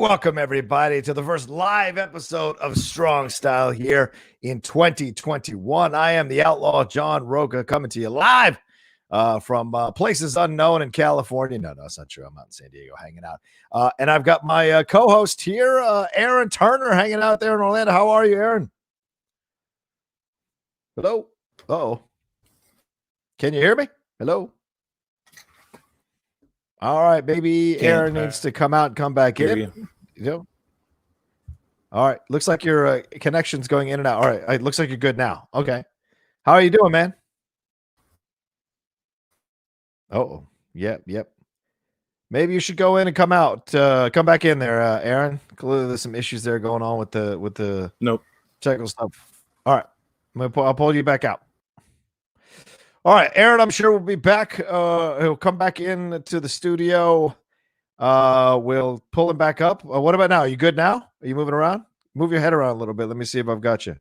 welcome everybody to the first live episode of Strong Style here in 2021. I am the Outlaw John Rocha coming to you live from places unknown in California. No, that's not true. I'm out in San Diego hanging out. And I've got my co-host here, Aaron Turner, hanging out there in Orlando. How are you, Aaron? Hello? Uh-oh. Can you hear me? Hello? All right, maybe Aaron needs to come out and come back in. You know? All right. Looks like your connection's going in and out. All right. It looks like you're good now. Okay. How are you doing, man? Oh, yep. Maybe you should go in and come out. Come back in there, Aaron. Clearly, there's some issues there going on with the technical stuff. All right. I'll pull you back out. All right, Aaron, I'm sure we'll be back. He'll come back in to the studio. We'll pull him back up. What about now? Are you good now? Are you moving around? Move your head around a little bit. Let me see if I've got you.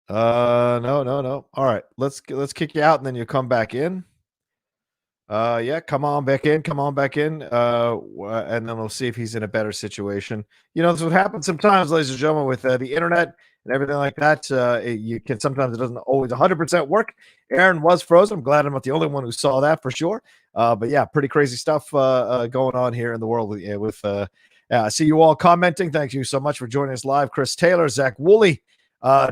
No. All right, let's kick you out, and then you come back in. Yeah, come on back in. And then we'll see if he's in a better situation. You know, this would happen sometimes, ladies and gentlemen, with the internet and everything like that. Sometimes it doesn't always 100% work. Aaron was frozen. I'm glad I'm not the only one who saw that for sure. But yeah, pretty crazy stuff going on here in the world with I see you all commenting. Thank you so much for joining us live. Chris Taylor, Zach Woolley,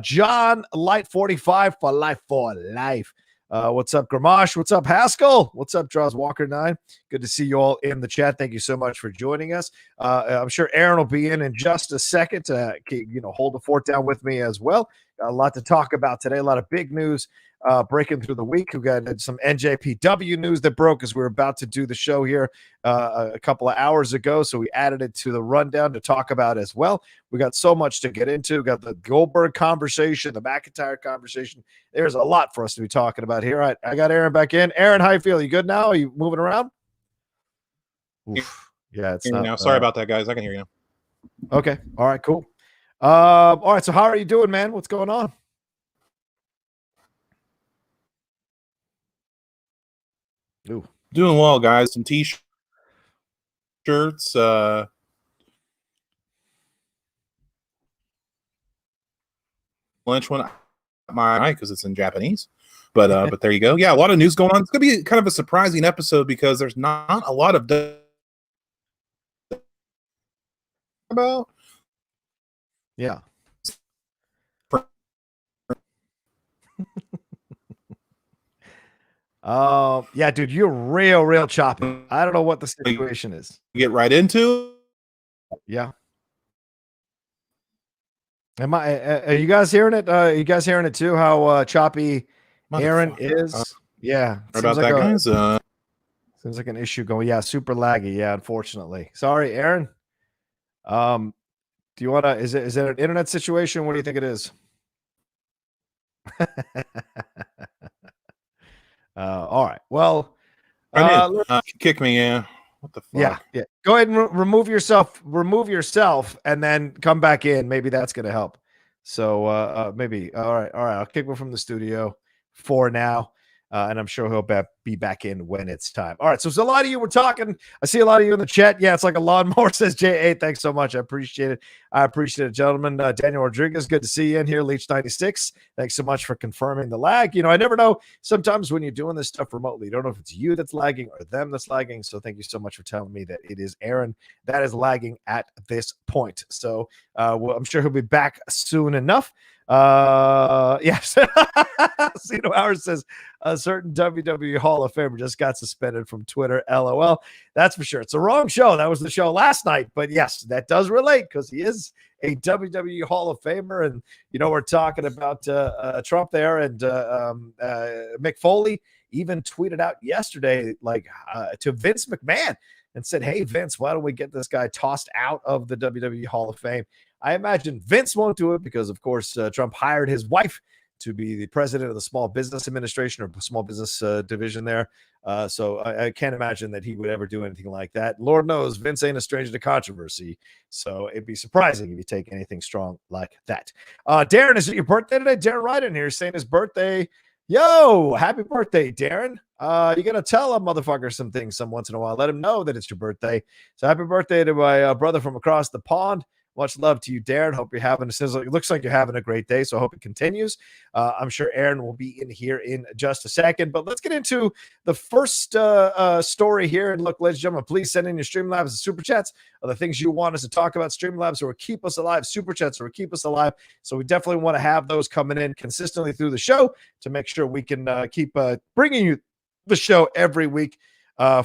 John Light 45 for life. What's up, Gramash? What's up, Haskell? What's up, Draws Walker 9? Good to see you all in the chat. Thank you so much for joining us. I'm sure Aaron will be in just a second to hold the fort down with me as well. Got a lot to talk about today. A lot of big news breaking through the week. We got some NJPW news that broke as we were about to do the show here a couple of hours ago. So we added it to the rundown to talk about as well. We got so much to get into. We got the Goldberg conversation, the McIntyre conversation. There's a lot for us to be talking about here. All right, I got Aaron back in. Aaron, how you feel? You good now? Are you moving around? Oof. Yeah, it's not. Now. Sorry about that, guys. I can hear you now. Okay. All right, cool. All right, so how are you doing, man? What's going on? Ooh. Doing well, guys. Some t-shirts. Lunch one my because it's in Japanese. But there you go. Yeah, a lot of news going on. It's gonna be kind of a surprising episode because there's not a lot of about. Yeah. Yeah, dude, you're real choppy. I don't know what the situation is. Get right into. Yeah. Are you guys hearing it? You guys hearing it too? How choppy Aaron is? Yeah. About that, guys. Seems like an issue going. Yeah, super laggy. Yeah, unfortunately. Sorry, Aaron. Do you want to? Is it an internet situation? What do you think it is? All right. Well, kick me. Yeah. What the fuck? Yeah. Go ahead and remove yourself, and then come back in. Maybe that's going to help. So maybe. All right. I'll kick him from the studio for now. And I'm sure he'll be back in when it's time. All right, so a lot of you were talking. I see a lot of you in the chat. Yeah, it's like a lawnmower, says J8. Thanks so much. I appreciate it. Gentlemen. Daniel Rodriguez, good to see you in here. Leech96, thanks so much for confirming the lag. I never know. Sometimes when you're doing this stuff remotely, you don't know if it's you that's lagging or them that's lagging. So thank you so much for telling me that it is Aaron that is lagging at this point. So I'm sure he'll be back soon enough. Yes. Cino Howard says a certain WWE Hall of Famer just got suspended from Twitter. LOL. That's for sure. It's the wrong show. That was the show last night. But yes, that does relate because he is a WWE Hall of Famer. And, we're talking about Trump there. And Mick Foley even tweeted out yesterday, to Vince McMahon and said, hey, Vince, why don't we get this guy tossed out of the WWE Hall of Fame? I imagine Vince won't do it because, of course, Trump hired his wife to be the president of the Small Business Administration or Small Business Division there. So I can't imagine that he would ever do anything like that. Lord knows Vince ain't a stranger to controversy. So it'd be surprising if you take anything strong like that. Darren, is it your birthday today? Darren Ryden here saying his birthday Yo, happy birthday, Darren. You got to tell a motherfucker some things some once in a while. Let him know that it's your birthday. So happy birthday to my brother from across the pond. Much love to you, Darren. Hope you're having it looks like you're having a great day. So I hope it continues. I'm sure Aaron will be in here in just a second. But let's get into the first story here. And look, ladies and gentlemen, please send in your Streamlabs and Super Chats of the things you want us to talk about. Streamlabs or Keep Us Alive, Super Chats or Keep Us Alive. So we definitely want to have those coming in consistently through the show to make sure we can keep bringing you the show every week.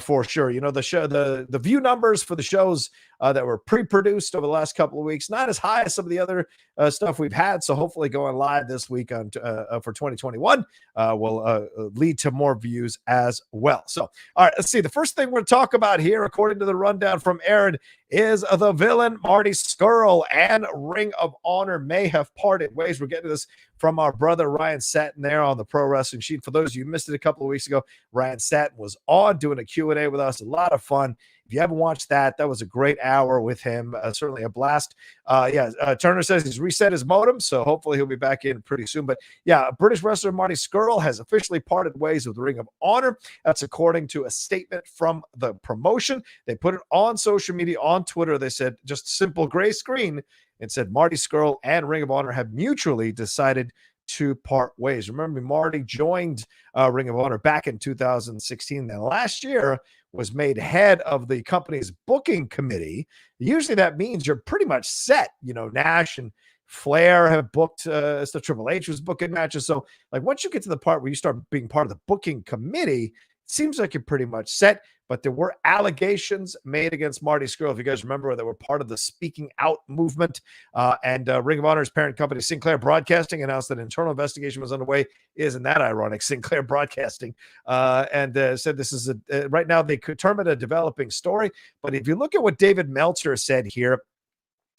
For sure. You know, the show, the view numbers for the shows that were pre-produced over the last couple of weeks, not as high as some of the other stuff we've had. So hopefully going live this week on for 2021 will lead to more views as well. So, all right, let's see. The first thing we're going to talk about here, according to the rundown from Aaron, is the villain Marty Scurll and Ring of Honor may have parted ways. We're getting this from our brother Ryan Satin there on the Pro Wrestling Sheet. For those of you who missed it a couple of weeks ago, Ryan Satin was on doing a Q&A with us. A lot of fun. If you haven't watched that, that was a great hour with him. Certainly a blast. Turner says he's reset his modem, so hopefully he'll be back in pretty soon. But yeah, British wrestler Marty Scurll has officially parted ways with Ring of Honor. That's according to a statement from the promotion. They put it on social media, on Twitter. They said, just simple gray screen, and said Marty Scurll and Ring of Honor have mutually decided to part ways. Remember, Marty joined Ring of Honor back in 2016. Then last year was made head of the company's booking committee. Usually that means you're pretty much set. You know, Nash and Flair have booked stuff. Triple H was booking matches. So like once you get to the part where you start being part of the booking committee, it seems like you're pretty much set. But there were allegations made against Marty Scurll, if you guys remember, that were part of the Speaking Out movement. And Ring of Honor's parent company, Sinclair Broadcasting, announced that an internal investigation was underway. Isn't that ironic? Sinclair Broadcasting. And said this is right now they could term it a developing story. But if you look at what David Meltzer said here,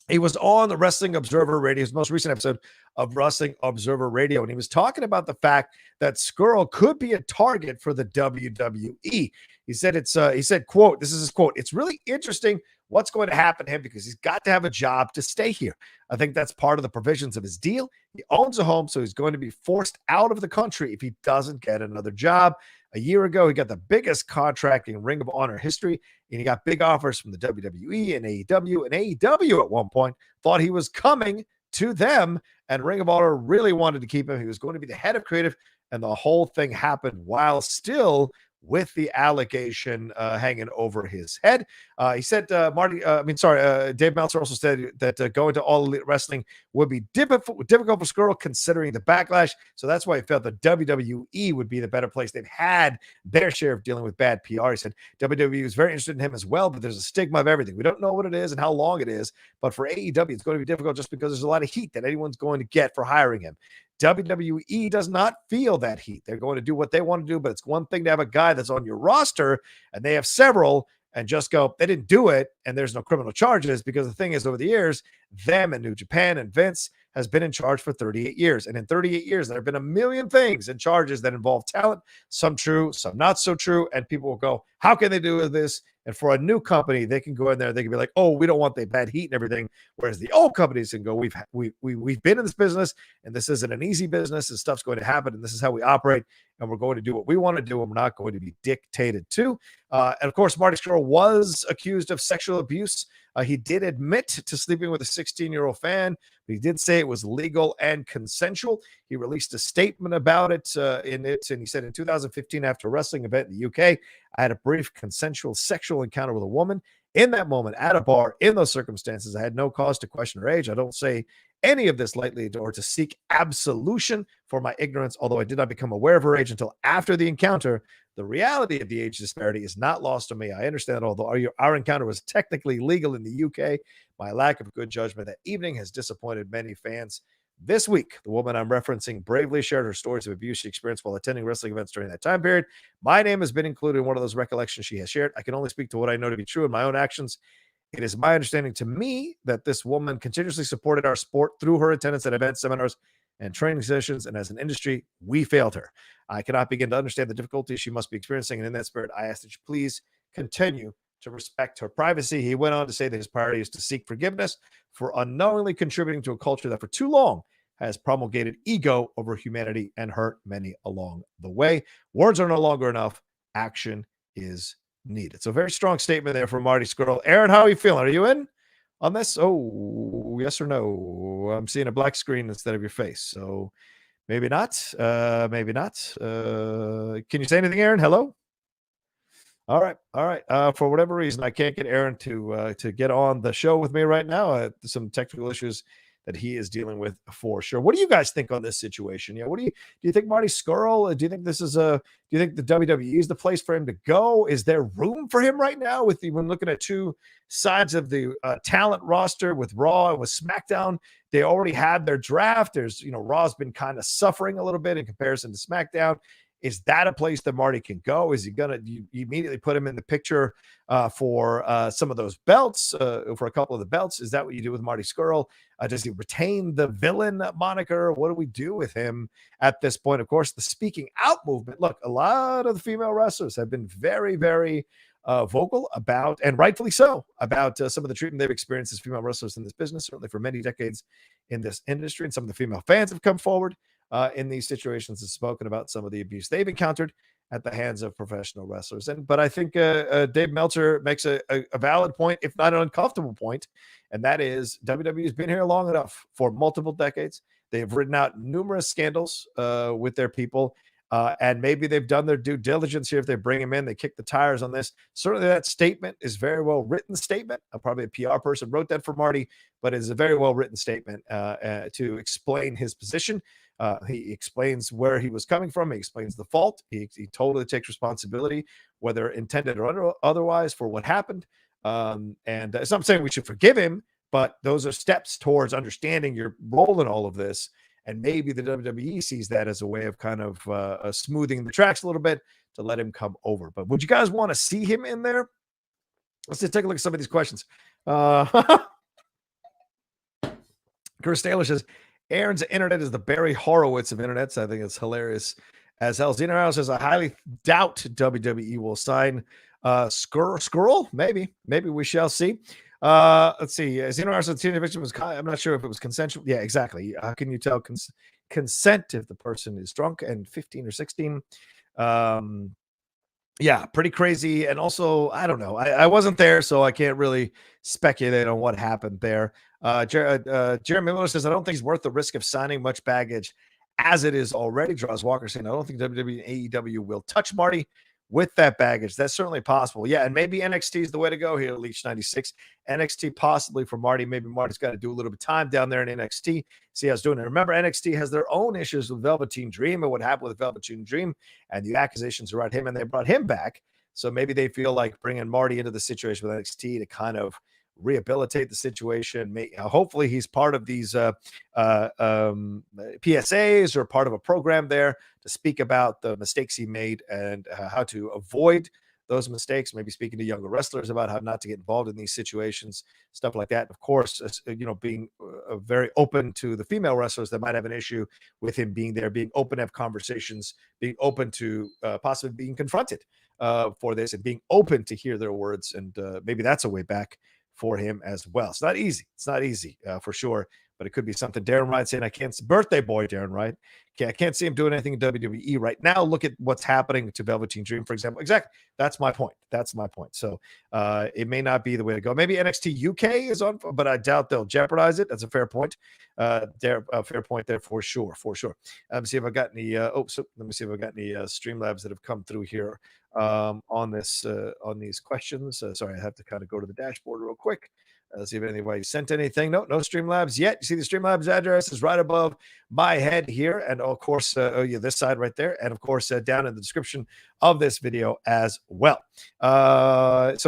he was on the Wrestling Observer Radio, his most recent episode of Wrestling Observer Radio, and he was talking about the fact that Scurll could be a target for the WWE. He said, quote, this is his quote, "It's really interesting what's going to happen to him because he's got to have a job to stay here. I think that's part of the provisions of his deal. He owns a home, so he's going to be forced out of the country if he doesn't get another job. A year ago, he got the biggest contract in Ring of Honor history, and he got big offers from the WWE and AEW. And AEW at one point thought he was coming to them, and Ring of Honor really wanted to keep him. He was going to be the head of creative, and the whole thing happened while still with the allegation hanging over his head." He said, Dave Meltzer also said that going to All Elite Wrestling would be difficult for Scurll considering the backlash. So that's why he felt that WWE would be the better place. They've had their share of dealing with bad PR. He said WWE was very interested in him as well, but there's a stigma of everything. We don't know what it is and how long it is, but for AEW, it's going to be difficult just because there's a lot of heat that anyone's going to get for hiring him. WWE does not feel that heat. They're going to do what they want to do, but it's one thing to have a guy that's on your roster and they have several and just go, they didn't do it and there's no criminal charges, because the thing is, over the years, them and New Japan and Vince has been in charge for 38 years. And in 38 years, there have been a million things and charges that involve talent, some true, some not so true. And people will go, how can they do this? And for a new company, they can go in there, they can be like, oh, we don't want the bad heat and everything. Whereas the old companies can go, we've been in this business, and this isn't an easy business, and stuff's going to happen, and this is how we operate, and we're going to do what we want to do, and we're not going to be dictated to. And of course, Marty Scurll was accused of sexual abuse. He did admit to sleeping with a 16-year-old fan, but he did say it was legal and consensual. He released a statement about it, and he said, in 2015, after a wrestling event in the UK, I had a brief consensual sexual encounter with a woman. In that moment, at a bar, in those circumstances, I had no cause to question her age. I don't say any of this lightly or to seek absolution for my ignorance, although I did not become aware of her age until after the encounter. The reality of the age disparity is not lost on me. I understand that although our encounter was technically legal in the UK, my lack of good judgment that evening has disappointed many fans. This week, the woman I'm referencing bravely shared her stories of abuse she experienced while attending wrestling events during that time period. My name has been included in one of those recollections she has shared. I can only speak to what I know to be true in my own actions. It is my understanding to me that this woman continuously supported our sport through her attendance at events, seminars, and training sessions, and as an industry, we failed her. I cannot begin to understand the difficulties she must be experiencing, and in that spirit, I ask that you please continue to respect her privacy. He went on to say that his priority is to seek forgiveness for unknowingly contributing to a culture that for too long has promulgated ego over humanity and hurt many along the way. Words are no longer enough. Action is needed. So very strong statement there from Marty Scurll. Aaron, how are you feeling? Are you in on this? Oh, yes or no? I'm seeing a black screen instead of your face. So maybe not. Maybe not. Can you say anything, Aaron? Hello? All right. All right. For whatever reason, I can't get Aaron to get on the show with me right now. Some technical issues that he is dealing with for sure. What do you guys think on this situation? Yeah. What do you think, Marty Scurll? Do you think this is do you think the WWE is the place for him to go? Is there room for him right now when looking at two sides of the talent roster with Raw and with SmackDown? They already had their draft. There's, Raw's been kind of suffering a little bit in comparison to SmackDown. Is that a place that Marty can go? Is he gonna you immediately put him in the picture for some of those belts, for a couple of the belts? Is that what you do with Marty Scurll? Does he retain the villain moniker? What do we do with him at this point? Of course, the speaking out movement. Look, a lot of the female wrestlers have been very, very vocal about, and rightfully so, about some of the treatment they've experienced as female wrestlers in this business, certainly for many decades in this industry. And some of the female fans have come forward in these situations and spoken about some of the abuse they've encountered at the hands of professional wrestlers. But I think Dave Meltzer makes a valid point, if not an uncomfortable point, and that is WWE has been here long enough for multiple decades. They have ridden out numerous scandals with their people, and maybe they've done their due diligence here. If they bring him in, they kick the tires on this. Certainly that statement is very well written statement. Probably a PR person wrote that for Marty, but it's a very well written statement to explain his position. He explains where he was coming from. He explains the fault. He totally takes responsibility, whether intended or otherwise, for what happened. And it's not saying we should forgive him, but those are steps towards understanding your role in all of this. And maybe the WWE sees that as a way of kind of smoothing the tracks a little bit to let him come over. But would you guys want to see him in there? Let's just take a look at some of these questions. Chris Taylor says, Aaron's internet is the Barry Horowitz of internets. I think it's hilarious as hell. Xenor says, I highly doubt WWE will sign Scurll. Maybe we shall see. Let's see. Xenor says, Tina Victim was, I'm not sure if it was consensual. Yeah, exactly. How can you tell consent if the person is drunk and 15 or 16? Yeah, pretty crazy. And also, I don't know. I wasn't there, so I can't really speculate on what happened there. Jeremy Miller says, I don't think he's worth the risk of signing much baggage as it is already. Draws Walker saying, I don't think WWE and AEW will touch Marty with that baggage. That's certainly possible. Yeah, and maybe NXT is the way to go here, Leech 96. NXT possibly for Marty. Maybe Marty's got to do a little bit of time down there in NXT, see how it's doing. And remember, NXT has their own issues with Velveteen Dream and what happened with Velveteen Dream and the accusations around him, and they brought him back. So maybe they feel like bringing Marty into the situation with NXT to kind of rehabilitate the situation. Hopefully he's part of these PSAs or part of a program there to speak about the mistakes he made and how to avoid those mistakes, maybe speaking to younger wrestlers about how not to get involved in these situations, stuff like that. Of course, being very open to the female wrestlers that might have an issue with him being there, being open to have conversations, being open to possibly being confronted for this and being open to hear their words. And maybe that's a way back for him as well. It's not easy. It's not easy for sure, but it could be something. Darren Wright saying, I can't, birthday boy, Darren Wright. Okay, I can't see him doing anything in WWE right now. Look at what's happening to Velveteen Dream, for example. Exactly. That's my point. So it may not be the way to go. Maybe NXT UK is on, but I doubt they'll jeopardize it. That's a fair point. Fair point there for sure. Let me see if I got any, Streamlabs that have come through here on these questions. Sorry, I have to kind of go to the dashboard real quick. See if anybody sent anything. No Streamlabs yet. You see the Streamlabs address is right above my head here. And of course, this side right there. And of course, down in the description of this video as well. Chris,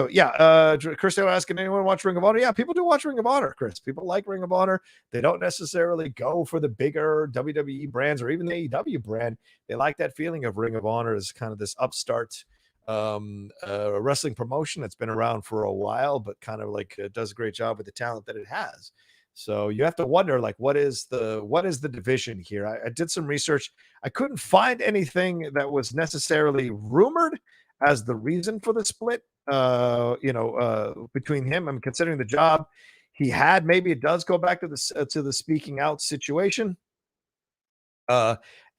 they were asking, anyone watch Ring of Honor? Yeah, people do watch Ring of Honor, Chris. People like Ring of Honor. They don't necessarily go for the bigger WWE brands or even the AEW brand. They like that feeling of Ring of Honor as kind of this upstart wrestling promotion that's been around for a while, but kind of like does a great job with the talent that it has. So you have to wonder, like, what is the division here? I did some research. I couldn't find anything that was necessarily rumored as the reason for the split. Between him, I'm considering the job he had. Maybe it does go back to the speaking out situation.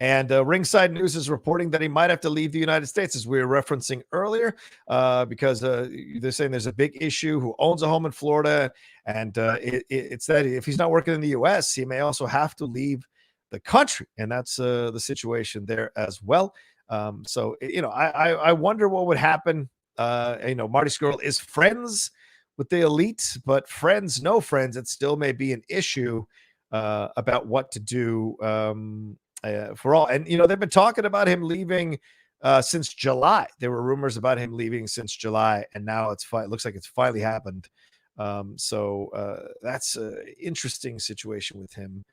And Ringside News is reporting that he might have to leave the United States, as we were referencing earlier, because they're saying there's a big issue. Who owns a home in Florida, and it's that if he's not working in the U.S., he may also have to leave the country, and that's the situation there as well. So I wonder what would happen. Marty Scurll is friends with the elite, but friends, no friends, it still may be an issue about what to do for all. And they've been talking about him leaving since July. There were rumors about him leaving since July, and now it looks like it's finally happened. So that's an interesting situation with him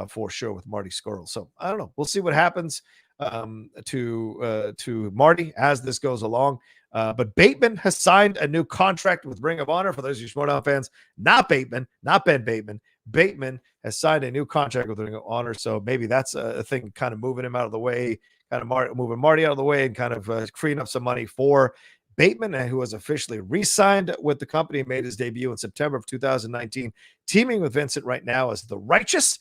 for sure, with Marty Scurll. So I don't know. We'll see what happens to Marty as this goes along. But Bateman has signed a new contract with Ring of Honor. For those of you Schmoedown fans, not Bateman, not Ben Bateman. Bateman has signed a new contract with Ring of Honor. So maybe that's a thing, kind of moving him out of the way, moving Marty out of the way, and kind of freeing up some money for Bateman, who was officially re-signed with the company, made his debut in September of 2019, teaming with Vincent right now as the Righteous.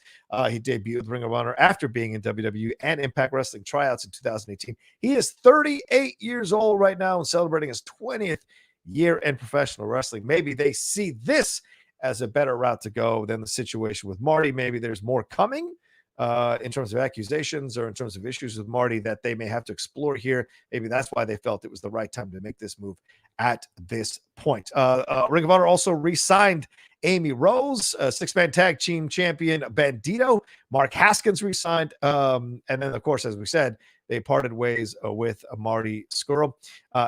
He debuted with Ring of Honor after being in WWE and Impact Wrestling tryouts in 2018. He is 38 years old right now and celebrating his 20th year in professional wrestling. Maybe they see this as a better route to go than the situation with Marty. Maybe there's more coming in terms of accusations or in terms of issues with Marty that they may have to explore here. Maybe that's why they felt it was the right time to make this move at this point. Ring of Honor also re-signed Amy Rose, six-man tag team champion Bandito. Mark Haskins re-signed. And then, of course, as we said, they parted ways with Marty Scurll.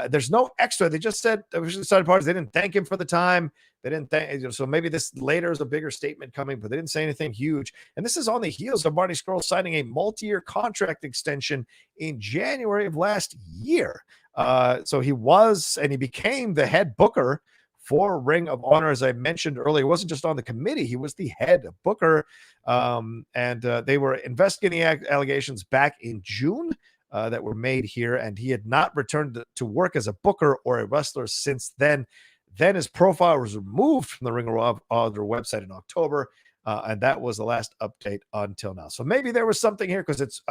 There's no extra. They just said decided parties. They didn't thank him for the time. They didn't thank. So maybe this later is a bigger statement coming, but they didn't say anything huge. And this is on the heels of Marty Scurll signing a multi-year contract extension in January of last year. So he became the head booker for Ring of Honor, as I mentioned earlier. He wasn't just on the committee; he was the head booker. And they were investigating allegations back in June that were made here, and he had not returned to work as a booker or a wrestler since then. Then his profile was removed from the Ring of Honor website in October, and that was the last update until now. So maybe there was something here, because it's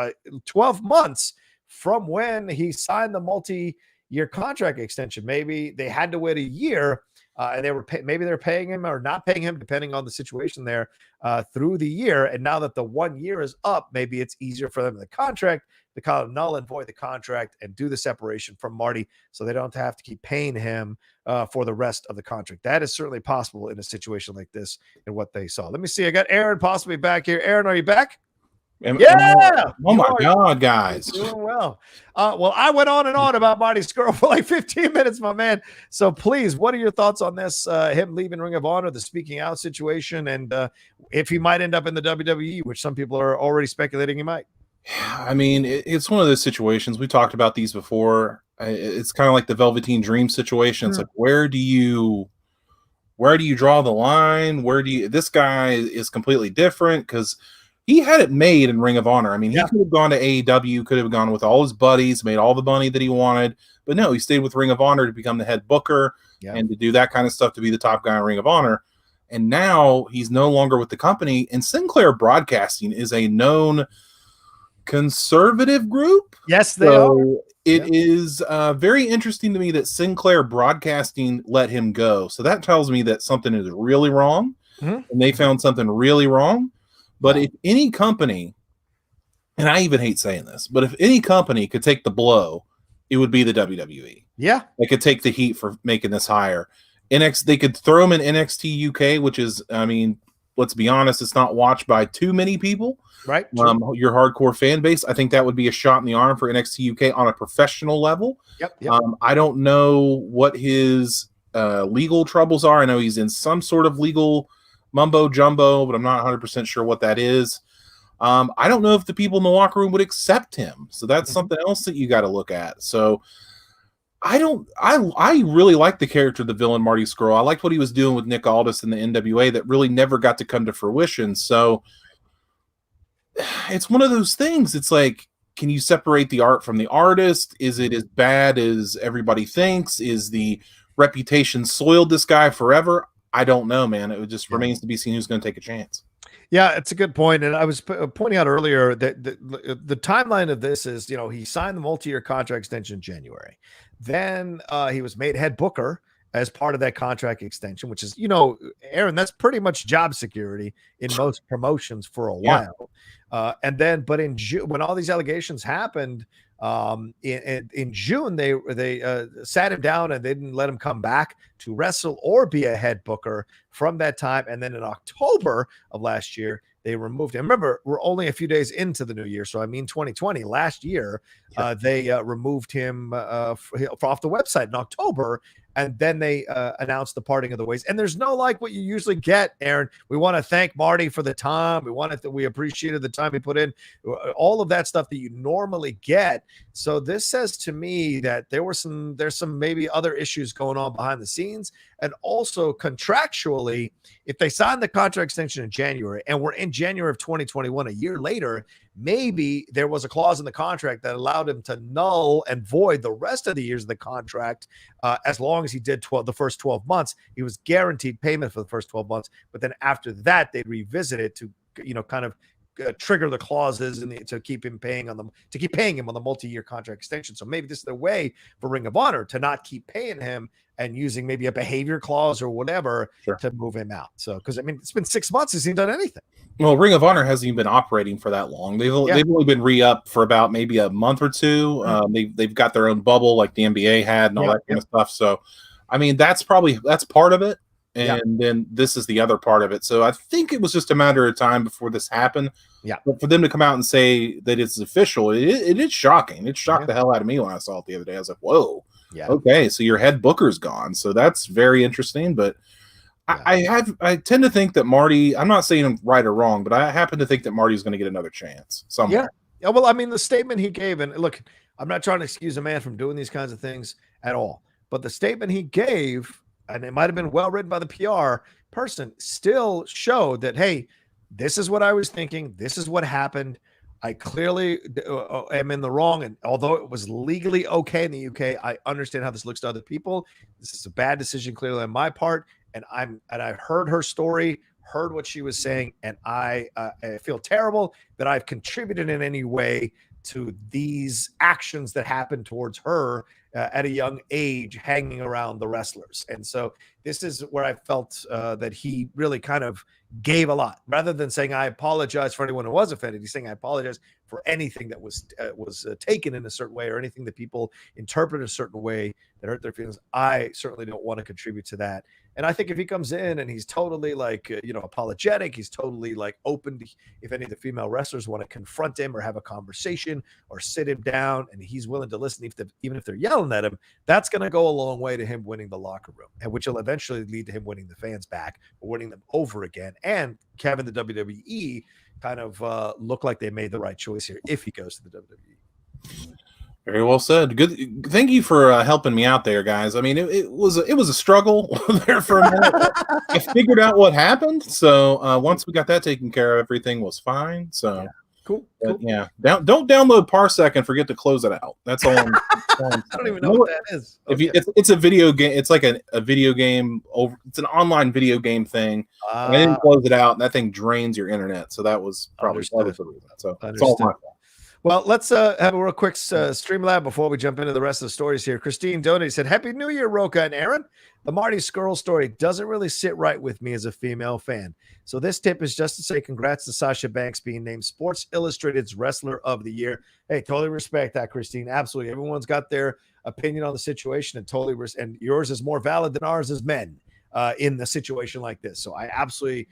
12 months from when he signed the multi-year contract extension. Maybe they had to wait a year, and maybe they're paying him or not paying him, depending on the situation there, through the year. And now that the 1 year is up, maybe it's easier for them in the contract to kind of null and void the contract and do the separation from Marty, so they don't have to keep paying him for the rest of the contract. That is certainly possible in a situation like this and what they saw. Let me see. I got Aaron possibly back here. Aaron, are you back? Oh my God, guys. Doing well. Well, I went on and on about Marty Scurll for like 15 minutes, my man. So please, what are your thoughts on this? Him leaving Ring of Honor, the speaking out situation, and if he might end up in the WWE, which some people are already speculating he might. I mean, it's one of those situations. We talked about these before. It's kind of like the Velveteen Dream situation. It's like, where do you draw the line? This guy is completely different, because he had it made in Ring of Honor. I mean, he could have gone to AEW, could have gone with all his buddies, made all the money that he wanted, but no, he stayed with Ring of Honor to become the head booker and to do that kind of stuff, to be the top guy in Ring of Honor. And now he's no longer with the company. And Sinclair Broadcasting is a known conservative group. Yes, they are. It is very interesting to me that Sinclair Broadcasting let him go. So that tells me that something is really wrong, and they found something really wrong. But if any company, and I even hate saying this, but if any company could take the blow, it would be the WWE. Yeah. They could take the heat for making this hire. They could throw him in NXT UK, which is, I mean, let's be honest, it's not watched by too many people. Right. Your hardcore fan base. I think that would be a shot in the arm for NXT UK on a professional level. Yep. I don't know what his legal troubles are. I know he's in some sort of legal mumbo jumbo, but I'm not 100% sure what that is. I don't know if the people in the locker room would accept him. So that's something else that you got to look at. So I really like the character of the villain Marty Scurll. I liked what he was doing with Nick Aldis in the NWA that really never got to come to fruition. So it's one of those things. It's like, can you separate the art from the artist? Is it as bad as everybody thinks? Is the reputation soiled this guy forever? I don't know, man. It just remains to be seen who's going to take a chance. Yeah, it's a good point. And I was pointing out earlier that the timeline of this is, he signed the multi-year contract extension in January. Then he was made head booker as part of that contract extension, which is, Aaron, that's pretty much job security in most promotions for a while. And then, but in June, when all these allegations happened, in June, they sat him down and they didn't let him come back to wrestle or be a head booker from that time. And then in October of last year, they removed him. Remember, we're only a few days into the new year. So, 2020, last year, they removed him off the website in October. And then they announced the parting of the ways. And there's no like what you usually get, Aaron. We want to thank Marty for the time. We appreciated the time he put in, all of that stuff that you normally get. So this says to me that there's some maybe other issues going on behind the scenes. And also contractually, if they signed the contract extension in January and we're in January of 2021, a year later, maybe there was a clause in the contract that allowed him to null and void the rest of the years of the contract as long as he did the first 12 months. He was guaranteed payment for the first 12 months. But then after that, they'd revisit it to, kind of trigger the clauses and to keep paying him on the multi-year contract extension. So maybe this is the way for Ring of Honor to not keep paying him and using maybe a behavior clause or whatever to move him out. So, because it's been 6 months since he's done anything. Well, Ring of Honor hasn't even been operating for that long. They've only been re-up for about maybe a month or two. They've got their own bubble like the NBA had and all that kind of stuff. So, that's part of it. And then this is the other part of it. So I think it was just a matter of time before this happened. Yeah. But for them to come out and say that it's official, it is shocking. It shocked the hell out of me when I saw it the other day. I was like, whoa. Yeah. Okay. So your head booker's gone. So that's very interesting. But I tend to think that Marty, I'm not saying I'm right or wrong, but I happen to think that Marty's going to get another chance somewhere. Yeah. Well, the statement he gave, and look, I'm not trying to excuse a man from doing these kinds of things at all, but the statement he gave, and it might have been well written by the PR person, still showed that, hey, this is what I was thinking. This is what happened. I clearly am in the wrong. And although it was legally okay in the UK, I understand how this looks to other people. This is a bad decision clearly on my part. And I heard her story, heard what she was saying. And I feel terrible that I've contributed in any way to these actions that happened towards her at a young age, hanging around the wrestlers. And so this is where I felt that he really kind of gave a lot, rather than saying, I apologize for anyone who was offended. He's saying, I apologize for anything that was taken in a certain way, or anything that people interpret a certain way that hurt their feelings. I certainly don't want to contribute to that. And I think if he comes in and he's totally apologetic, he's totally open to, if any of the female wrestlers want to confront him or have a conversation or sit him down, and he's willing to listen, even if they're yelling at him, that's going to go a long way to him winning the locker room, and which will eventually lead to him winning the fans back or winning them over again. And Kevin, the WWE, kind of look like they made the right choice here if he goes to the WWE. Very well said. Good. Thank you for helping me out there, guys. It was a struggle there for a minute. I figured out what happened. So once we got that taken care of, everything was fine. So cool. Yeah. Don't download Parsec and forget to close it out. That's all. I don't even know what that is. Okay. It's a video game. It's like a video game over. It's an online video game thing. I didn't close it out, and that thing drains your internet. So that was probably the reason. So it's all my fault. Well, let's have a real quick Streamlab before we jump into the rest of the stories here. Christine donated, said, Happy New Year, Rocha and Aaron. The Marty Scurll story doesn't really sit right with me as a female fan. So this tip is just to say congrats to Sasha Banks being named Sports Illustrated's Wrestler of the Year. Hey, totally respect that, Christine. Absolutely. Everyone's got their opinion on the situation, and and yours is more valid than ours as men in the situation like this. So I absolutely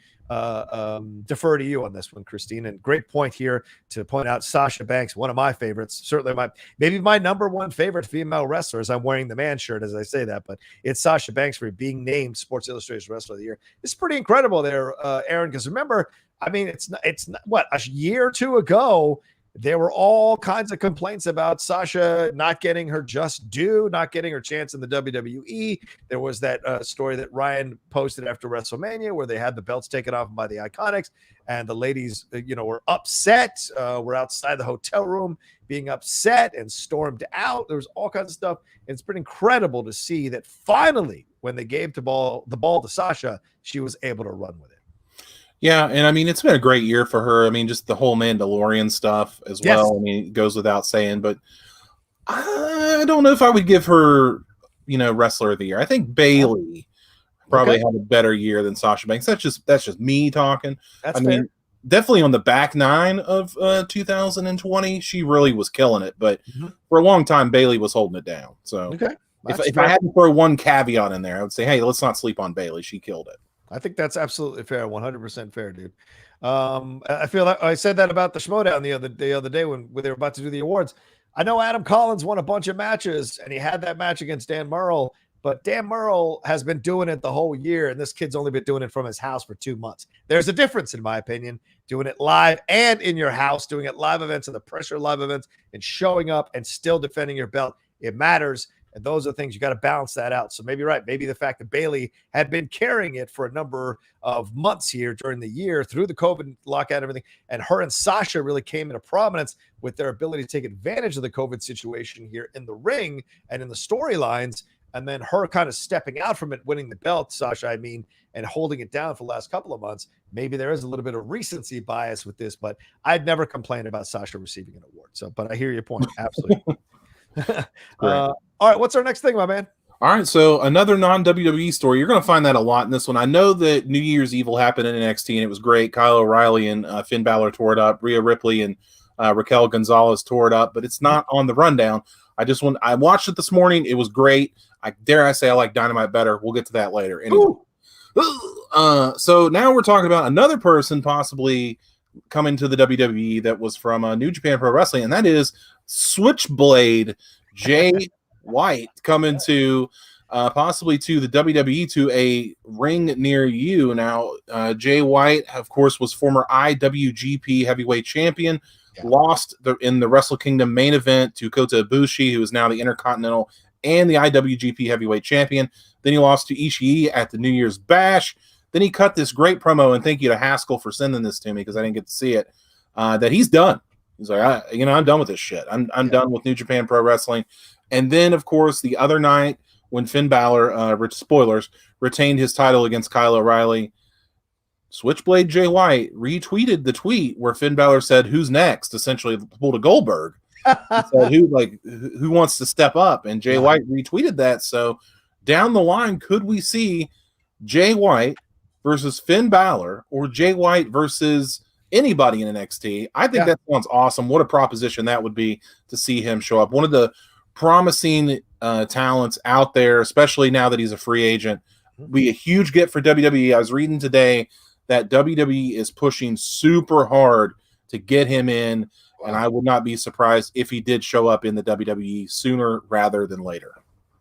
defer to you on this one, Christine. And great point here to point out Sasha Banks, one of my favorites, certainly maybe my number one favorite female wrestler, as I'm wearing the man shirt as I say that, but it's Sasha Banks for being named Sports Illustrated's Wrestler of the Year. It's pretty incredible there, Aaron, because remember, it's not what, a year or two ago, there were all kinds of complaints about Sasha not getting her just due, not getting her chance in the WWE. There was that story that Ryan posted after WrestleMania where they had the belts taken off by the Iconics, and the ladies, were upset, were outside the hotel room being upset and stormed out. There was all kinds of stuff. And it's pretty incredible to see that finally, when they gave the ball to Sasha, she was able to run with it. Yeah, and I mean it's been a great year for her. I mean, just the whole Mandalorian stuff as Yes. well. I mean, it goes without saying, but I don't know if I would give her, wrestler of the year. I think Bailey probably had a better year than Sasha Banks. That's just me talking. That's I fair. mean, definitely on the back nine of 2020, she really was killing it. But for a long time, Bailey was holding it down. So if I had to throw one caveat in there, I would say, hey, let's not sleep on Bailey. She killed it. I think that's absolutely fair, 100% fair, dude. I feel like I said that about the Schmodown the other day when they were about to do the awards. I know Adam Collins won a bunch of matches, and he had that match against Dan Murrell, but Dan Murrell has been doing it the whole year, and this kid's only been doing it from his house for 2 months. There's a difference, in my opinion, doing it live and in your house, doing it live events and the pressure live events, and showing up and still defending your belt. It matters. And those are things you got to balance that out. So maybe you're right. Maybe the fact that Bailey had been carrying it for a number of months here during the year through the COVID lockout and everything. And her and Sasha really came into prominence with their ability to take advantage of the COVID situation here in the ring and in the storylines. And then her kind of stepping out from it, winning the belt, Sasha, I mean, and holding it down for the last couple of months. Maybe there is a little bit of recency bias with this, but I'd never complain about Sasha receiving an award. So, but I hear your point. Absolutely. All right, what's our next thing, my man? All right, so another non-WWE story. You're going to find that a lot in this one. I know that New Year's Evil happened in NXT, and it was great. Kyle O'Reilly and Finn Balor tore it up. Rhea Ripley and Raquel Gonzalez tore it up, but it's not on the rundown. I watched it this morning. It was great. I say I like Dynamite better. We'll get to that later. Anyway. So now we're talking about another person possibly coming to the WWE that was from New Japan Pro Wrestling, and that is Switchblade Jay White coming to possibly to the WWE to a ring near you. Now, Jay White, of course, was former IWGP Heavyweight Champion, lost in the Wrestle Kingdom main event to Kota Ibushi, who is now the Intercontinental and the IWGP Heavyweight Champion. Then he lost to Ishii at the New Year's Bash. Then he cut this great promo, and thank you to Haskell for sending this to me because I didn't get to see it, that he's done. He's like, I'm done with this shit. I'm done with New Japan Pro Wrestling. And then, of course, the other night when Finn Balor, spoilers, retained his title against Kyle O'Reilly, Switchblade Jay White retweeted the tweet where Finn Balor said, "Who's next?" Essentially pulled a Goldberg. He said, who wants to step up? And Jay White retweeted that. So down the line, could we see Jay White versus Finn Balor or Jay White versus anybody in NXT? I think that sounds awesome. What a proposition that would be to see him show up. One of the promising talents out there, especially now that he's a free agent. Be a huge get for WWE. I was reading today that WWE is pushing super hard to get him in, and I would not be surprised if he did show up in the WWE sooner rather than later.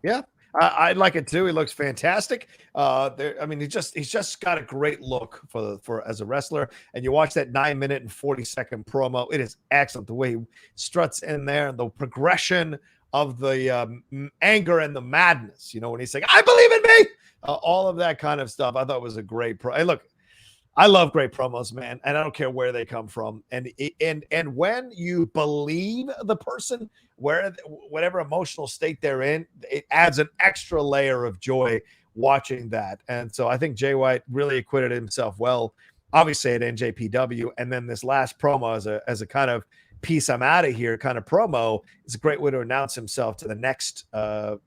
Yeah, I like it too. He looks fantastic. He's just got a great look for as a wrestler. And you watch that 9-minute and 40-second promo. It is excellent the way he struts in there and the progression of the anger and the madness. You know, when he's saying, "I believe in me," all of that kind of stuff. I thought was a great pro. Hey, look, I love great promos, man, and I don't care where they come from. And when you believe the person, whatever emotional state they're in, it adds an extra layer of joy watching that. And so I think Jay White really acquitted himself well, obviously at NJPW, and then this last promo as a kind of peace, I'm out of here kind of promo is a great way to announce himself to the next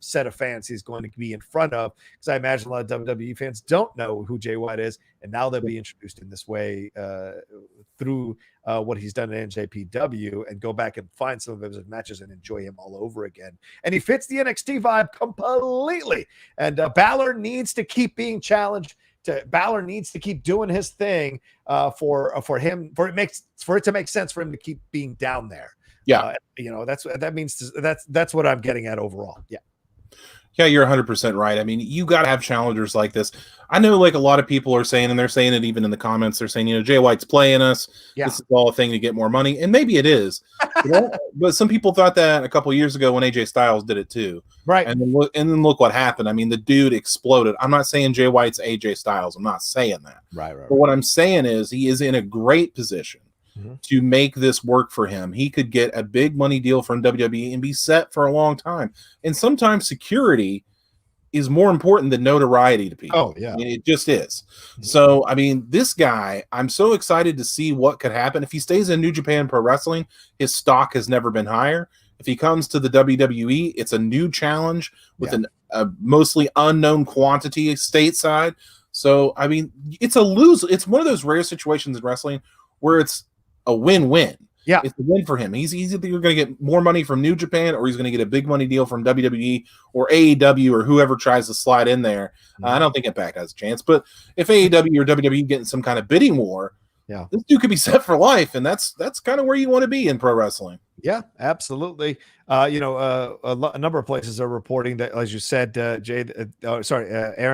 set of fans he's going to be in front of, because I imagine a lot of WWE fans don't know who Jay White is, and now they'll be introduced in this way through what he's done at NJPW, and go back and find some of his matches and enjoy him all over again. And he fits the NXT vibe completely, and Balor needs to keep being challenged. Balor needs to keep doing his thing for it to make sense for him to keep being down there. Yeah, that's what I'm getting at overall. Yeah, you're 100% right. I mean, you got to have challengers like this. I know, like, a lot of people are saying, and they're saying it even in the comments, they're saying, Jay White's playing us. Yeah. This is all a thing to get more money. And maybe it is. But some people thought that a couple of years ago when AJ Styles did it too. Right. And then look what happened. I mean, the dude exploded. I'm not saying Jay White's AJ Styles. I'm not saying that. Right. But what I'm saying is he is in a great position to make this work for him. He could get a big money deal from WWE and be set for a long time. And sometimes security is more important than notoriety to people. Oh, yeah. I mean, it just is. So, I mean, this guy, I'm so excited to see what could happen. If he stays in New Japan Pro Wrestling, his stock has never been higher. If he comes to the WWE, it's a new challenge with a mostly unknown quantity stateside. So, I mean, it's a lose. It's one of those rare situations in wrestling where it's a win-win. Yeah. It's a win for him. He's either going to get more money from New Japan, or he's going to get a big money deal from WWE or AEW or whoever tries to slide in there. I don't think Impact has a chance. But if AEW or WWE get in some kind of bidding war, this dude could be set for life, and that's kind of where you want to be in pro wrestling. Yeah, absolutely. A number of places are reporting that, as you said, Aaron,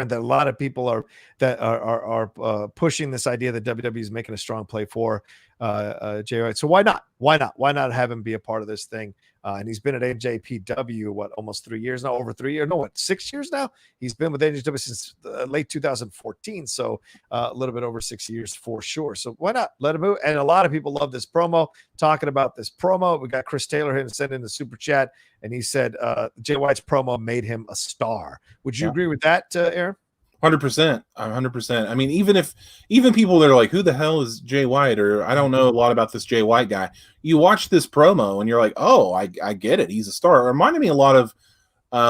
that a lot of people are pushing this idea that WWE is making a strong play for Jay White. So why not? Why not have him be a part of this thing? And he's been at NJPW, almost 3 years now, over 3 years. No, 6 years now? He's been with NJPW since late 2014. So a little bit over 6 years for sure. So why not let him move? And a lot of people love this promo, talking about this promo. We got Chris Taylor here and sent in the super chat, and he said Jay White's promo made him a star. Would you agree with that, Aaron? 100%. 100%. I mean, even people that are like, who the hell is Jay White? Or I don't know a lot about this Jay White guy. You watch this promo and you're like, oh, I get it. He's a star. It reminded me a lot of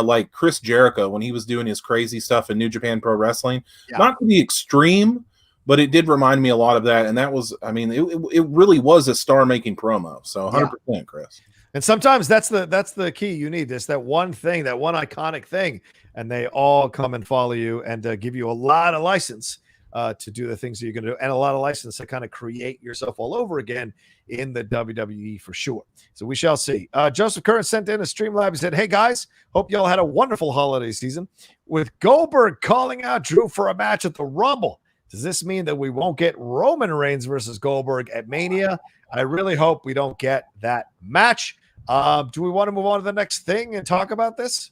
like Chris Jericho when he was doing his crazy stuff in New Japan Pro Wrestling. Not to the extreme, but it did remind me a lot of that. And that was, I mean, it really was a star-making promo. So 100%, Chris. And sometimes that's the key. You need that one thing, that one iconic thing, and they all come and follow you and give you a lot of license to do the things that you're going to do, and a lot of license to kind of create yourself all over again in the WWE for sure. So we shall see. Joseph Curran sent in a Streamlab. He said, hey guys, hope y'all had a wonderful holiday season. With Goldberg calling out Drew for a match at the Rumble, does this mean that we won't get Roman Reigns versus Goldberg at Mania? I really hope we don't get that match. Do we want to move on to the next thing and talk about this?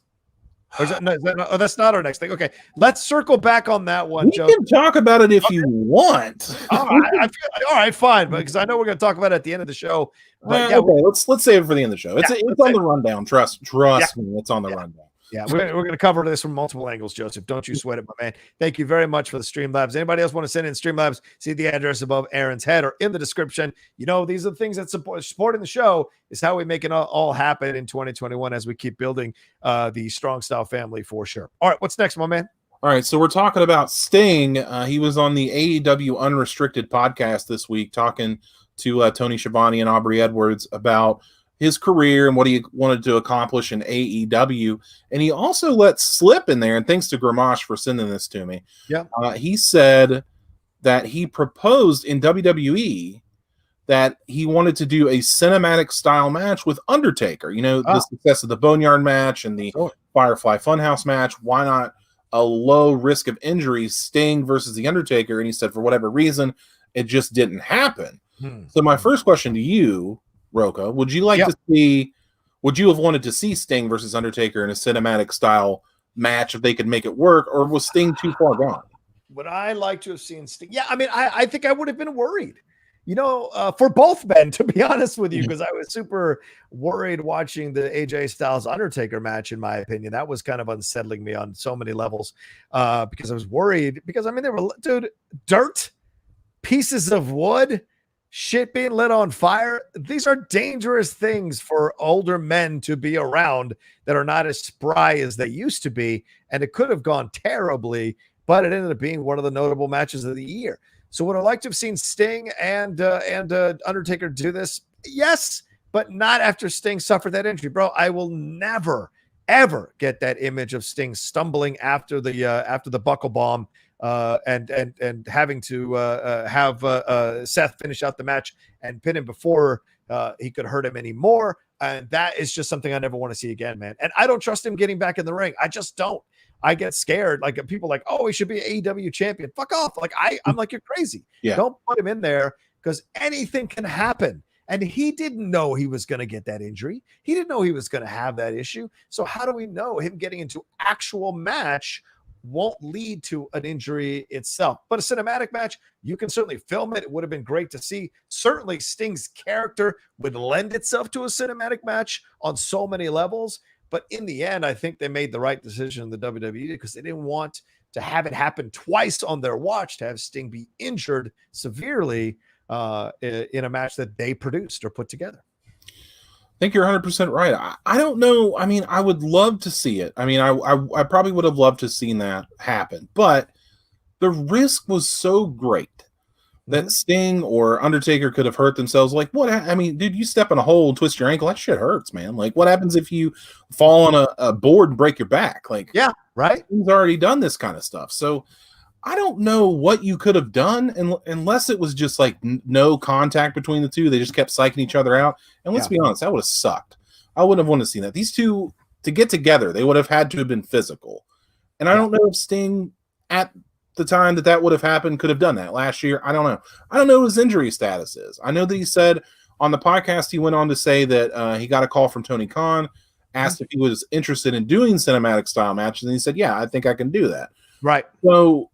Or that's not our next thing. Okay, let's circle back on that one, Joe. You can talk about it if you want. All right, fine. But because I know we're going to talk about it at the end of the show. But okay, let's save it for the end of the show. It's on the rundown. Trust me, it's on the rundown. Yeah, we're going to cover this from multiple angles, Joseph. Don't you sweat it, my man. Thank you very much for the Streamlabs. Anybody else want to send in Streamlabs? See the address above Aaron's head or in the description. You know, these are the things that supporting the show is how we make it all happen in 2021 as we keep building the Strong Style family for sure. All right, what's next, my man? All right, so we're talking about Sting. He was on the AEW Unrestricted podcast this week talking to Tony Schiavone and Aubrey Edwards about his career and what he wanted to accomplish in AEW. And he also let slip in there, and thanks to Gramash for sending this to me. Yeah. He said that he proposed in WWE that he wanted to do a cinematic style match with Undertaker. You know, the success of the Boneyard match and the Firefly Funhouse match. Why not a low risk of injury, Sting versus the Undertaker? And he said, for whatever reason, it just didn't happen. So my first question to you, Rocha, would you like to see? Would you have wanted to see Sting versus Undertaker in a cinematic style match if they could make it work, or was Sting too far gone? Would I like to have seen Sting? Yeah, I mean, I think I would have been worried, for both men, to be honest with you, because I was super worried watching the AJ Styles Undertaker match. In my opinion, that was kind of unsettling me on so many levels because I was worried because, I mean, they were, dirt, pieces of wood, shit being lit on fire. These are dangerous things for older men to be around that are not as spry as they used to be. And it could have gone terribly, but it ended up being one of the notable matches of the year. So would I like to have seen Sting and Undertaker do this? Yes, but not after Sting suffered that injury, bro. I will never, ever get that image of Sting stumbling after the buckle bomb and having to have Seth finish out the match and pin him before he could hurt him anymore. And that is just something I never want to see again, man. And I don't trust him getting back in the ring. I just don't. I get scared. Like, people like, oh, he should be AEW champion. Fuck off. Like, I'm like, you're crazy. Yeah. Don't put him in there because anything can happen. And he didn't know he was going to get that injury. He didn't know he was going to have that issue. So how do we know him getting into actual match won't lead to an injury itself? But a cinematic match, you can certainly film it. It would have been great to see. Certainly Sting's character would lend itself to a cinematic match on so many levels. But in the end, I think they made the right decision in the WWE because they didn't want to have it happen twice on their watch, to have Sting be injured severely in a match that they produced or put together. I think you're 100% right. I don't know. I mean, I would love to see it. I mean, I probably would have loved to have seen that happen, but the risk was so great that Sting or Undertaker could have hurt themselves. Like, what? I mean, dude, you step in a hole and twist your ankle, that shit hurts, man. Like, what happens if you fall on a board and break your back? Like, yeah, right. He's already done this kind of stuff. So I don't know what you could have done unless it was just like no contact between the two. They just kept psyching each other out. And let's be honest, that would have sucked. I wouldn't have wanted to see that. These two, to get together, they would have had to have been physical. And I don't know if Sting at the time that would have happened could have done that last year. I don't know. I don't know what his injury status is. I know that he said on the podcast, he went on to say that he got a call from Tony Khan, asked if he was interested in doing cinematic style matches, and he said, yeah, I think I can do that. Right. So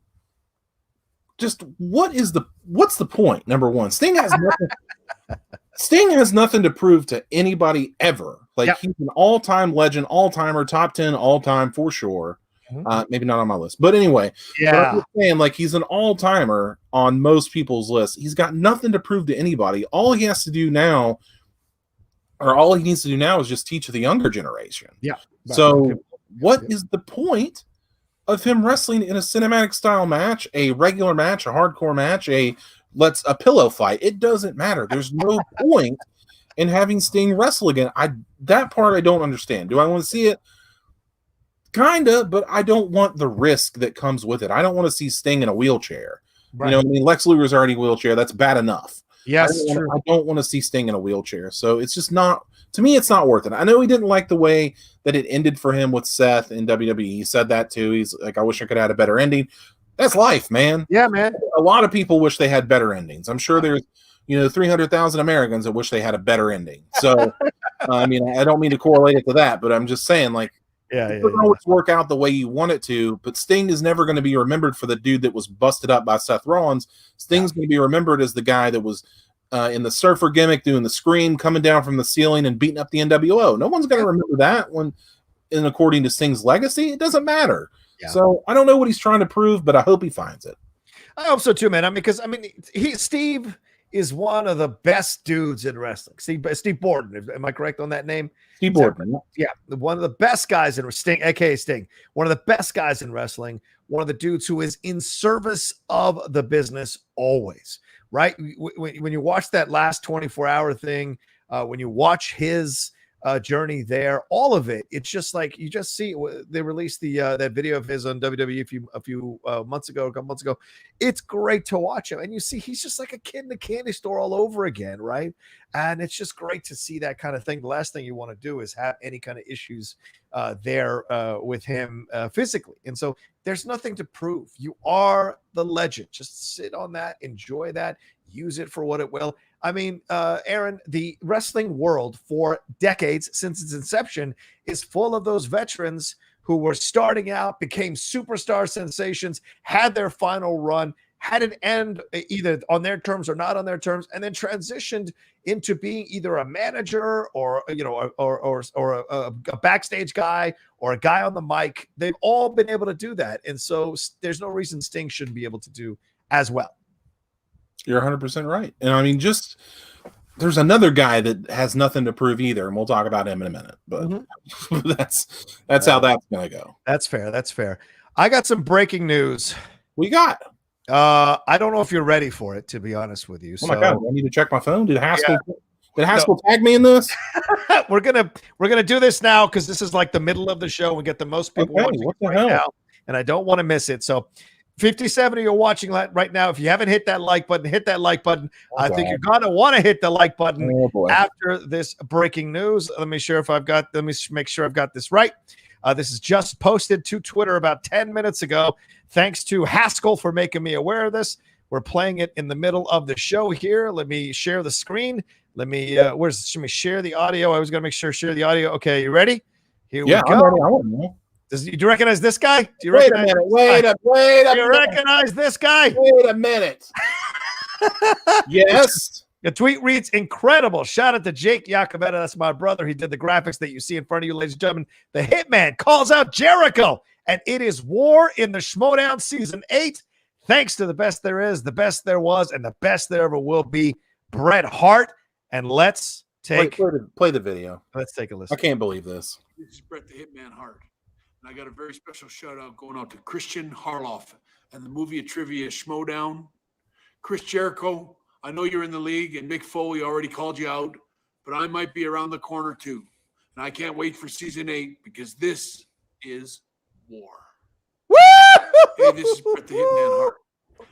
just what's the point? Number one, Sting has nothing to prove to anybody ever. Like, he's an all-time legend, all-timer, top 10 all-time for sure. Maybe not on my list, but anyway, I'm saying, like, he's an all-timer on most people's lists. He's got nothing to prove to anybody. All he has to do now, or all he needs to do now, is just teach the younger generation. Yeah. So what is the point of him wrestling in a cinematic style match, a regular match, a hardcore match, a pillow fight? It doesn't matter. There's no point in having Sting wrestle again. That part I don't understand. Do I want to see it? Kinda, but I don't want the risk that comes with it. I don't want to see Sting in a wheelchair. Right. You know, I mean, Lex Luger's already in a wheelchair. That's bad enough. Yes, I don't want to see Sting in a wheelchair. So it's just not, to me, it's not worth it. I know he didn't like the way that it ended for him with Seth in WWE. He said that too. He's like, I wish I could have had a better ending. That's life, man. Yeah, man. A lot of people wish they had better endings. I'm sure there's, 300,000 Americans that wish they had a better ending. So, I mean, I don't mean to correlate it to that, but I'm just saying, like, it doesn't always work out the way you want it to, but Sting is never going to be remembered for the dude that was busted up by Seth Rollins. Sting's going to be remembered as the guy that was in the surfer gimmick doing the scream, coming down from the ceiling and beating up the NWO. No one's going to remember that according to Sting's legacy. It doesn't matter. Yeah. So I don't know what he's trying to prove, but I hope he finds it. I hope so too, man. Because Steve is one of the best dudes in wrestling. Steve Borden. Am I correct on that name? Steve Borden. Yeah. One of the best guys in Sting, aka Sting. One of the best guys in wrestling. One of the dudes who is in service of the business always. Right. When you watch that last 24-hour thing, when you watch his journey there, all of it, it's just like you just see. They released that video of his on WWE a few months ago, a couple months ago. It's great to watch him, and you see he's just like a kid in a candy store all over again, right? And it's just great to see that kind of thing. The last thing you want to do is have any kind of issues there with him physically, and so there's nothing to prove. You are the legend. Just sit on that, enjoy that, use it for what it will. I mean, Aaron, the wrestling world for decades since its inception is full of those veterans who were starting out, became superstar sensations, had their final run, had an end either on their terms or not on their terms, and then transitioned into being either a manager or a backstage guy or a guy on the mic. They've all been able to do that, and so there's no reason Sting shouldn't be able to do as well. You're 100% right. And I mean, there's another guy that has nothing to prove either, and we'll talk about him in a minute. But that's how that's going to go. That's fair. That's fair. I got some breaking news. We got. I don't know if you're ready for it, to be honest with you. Oh my God, I need to check my phone. Did Haskell tag me in this? We're gonna do this now because this is like the middle of the show. We get the most people watching right now, and I don't want to miss it. So 57 of you are watching right now. If you haven't hit that like button, hit that like button. I think you're going to want to hit the like button after this breaking news. Let me make sure I've got this right. This is just posted to Twitter about 10 minutes ago. Thanks to Haskell for making me aware of this. We're playing it in the middle of the show here. Let me share the screen. Let me share the audio. I was going to make sure share the audio. Okay, you ready? Here we go. I'm ready. I want to know. Do you recognize this guy? Do you wait a minute. Wait a minute. Do you recognize this guy? Wait a minute. Yes. The tweet reads, incredible. Shout out to Jake Iacobetta. That's my brother. He did the graphics that you see in front of you, ladies and gentlemen. The Hitman calls out Jericho, and it is war in the Schmodown Season 8. Thanks to the best there is, the best there was, and the best there ever will be, Bret Hart. And let's take... Play the video. Let's take a listen. I can't believe this. This is Bret the Hitman Hart. And I got a very special shout out going out to Christian Harloff and the movie of trivia Schmodown. Chris Jericho, I know you're in the league, and Mick Foley already called you out, but I might be around the corner too. And I can't wait for Season 8 because this is war. Woo! Hey, this is Bret the Hitman Hart.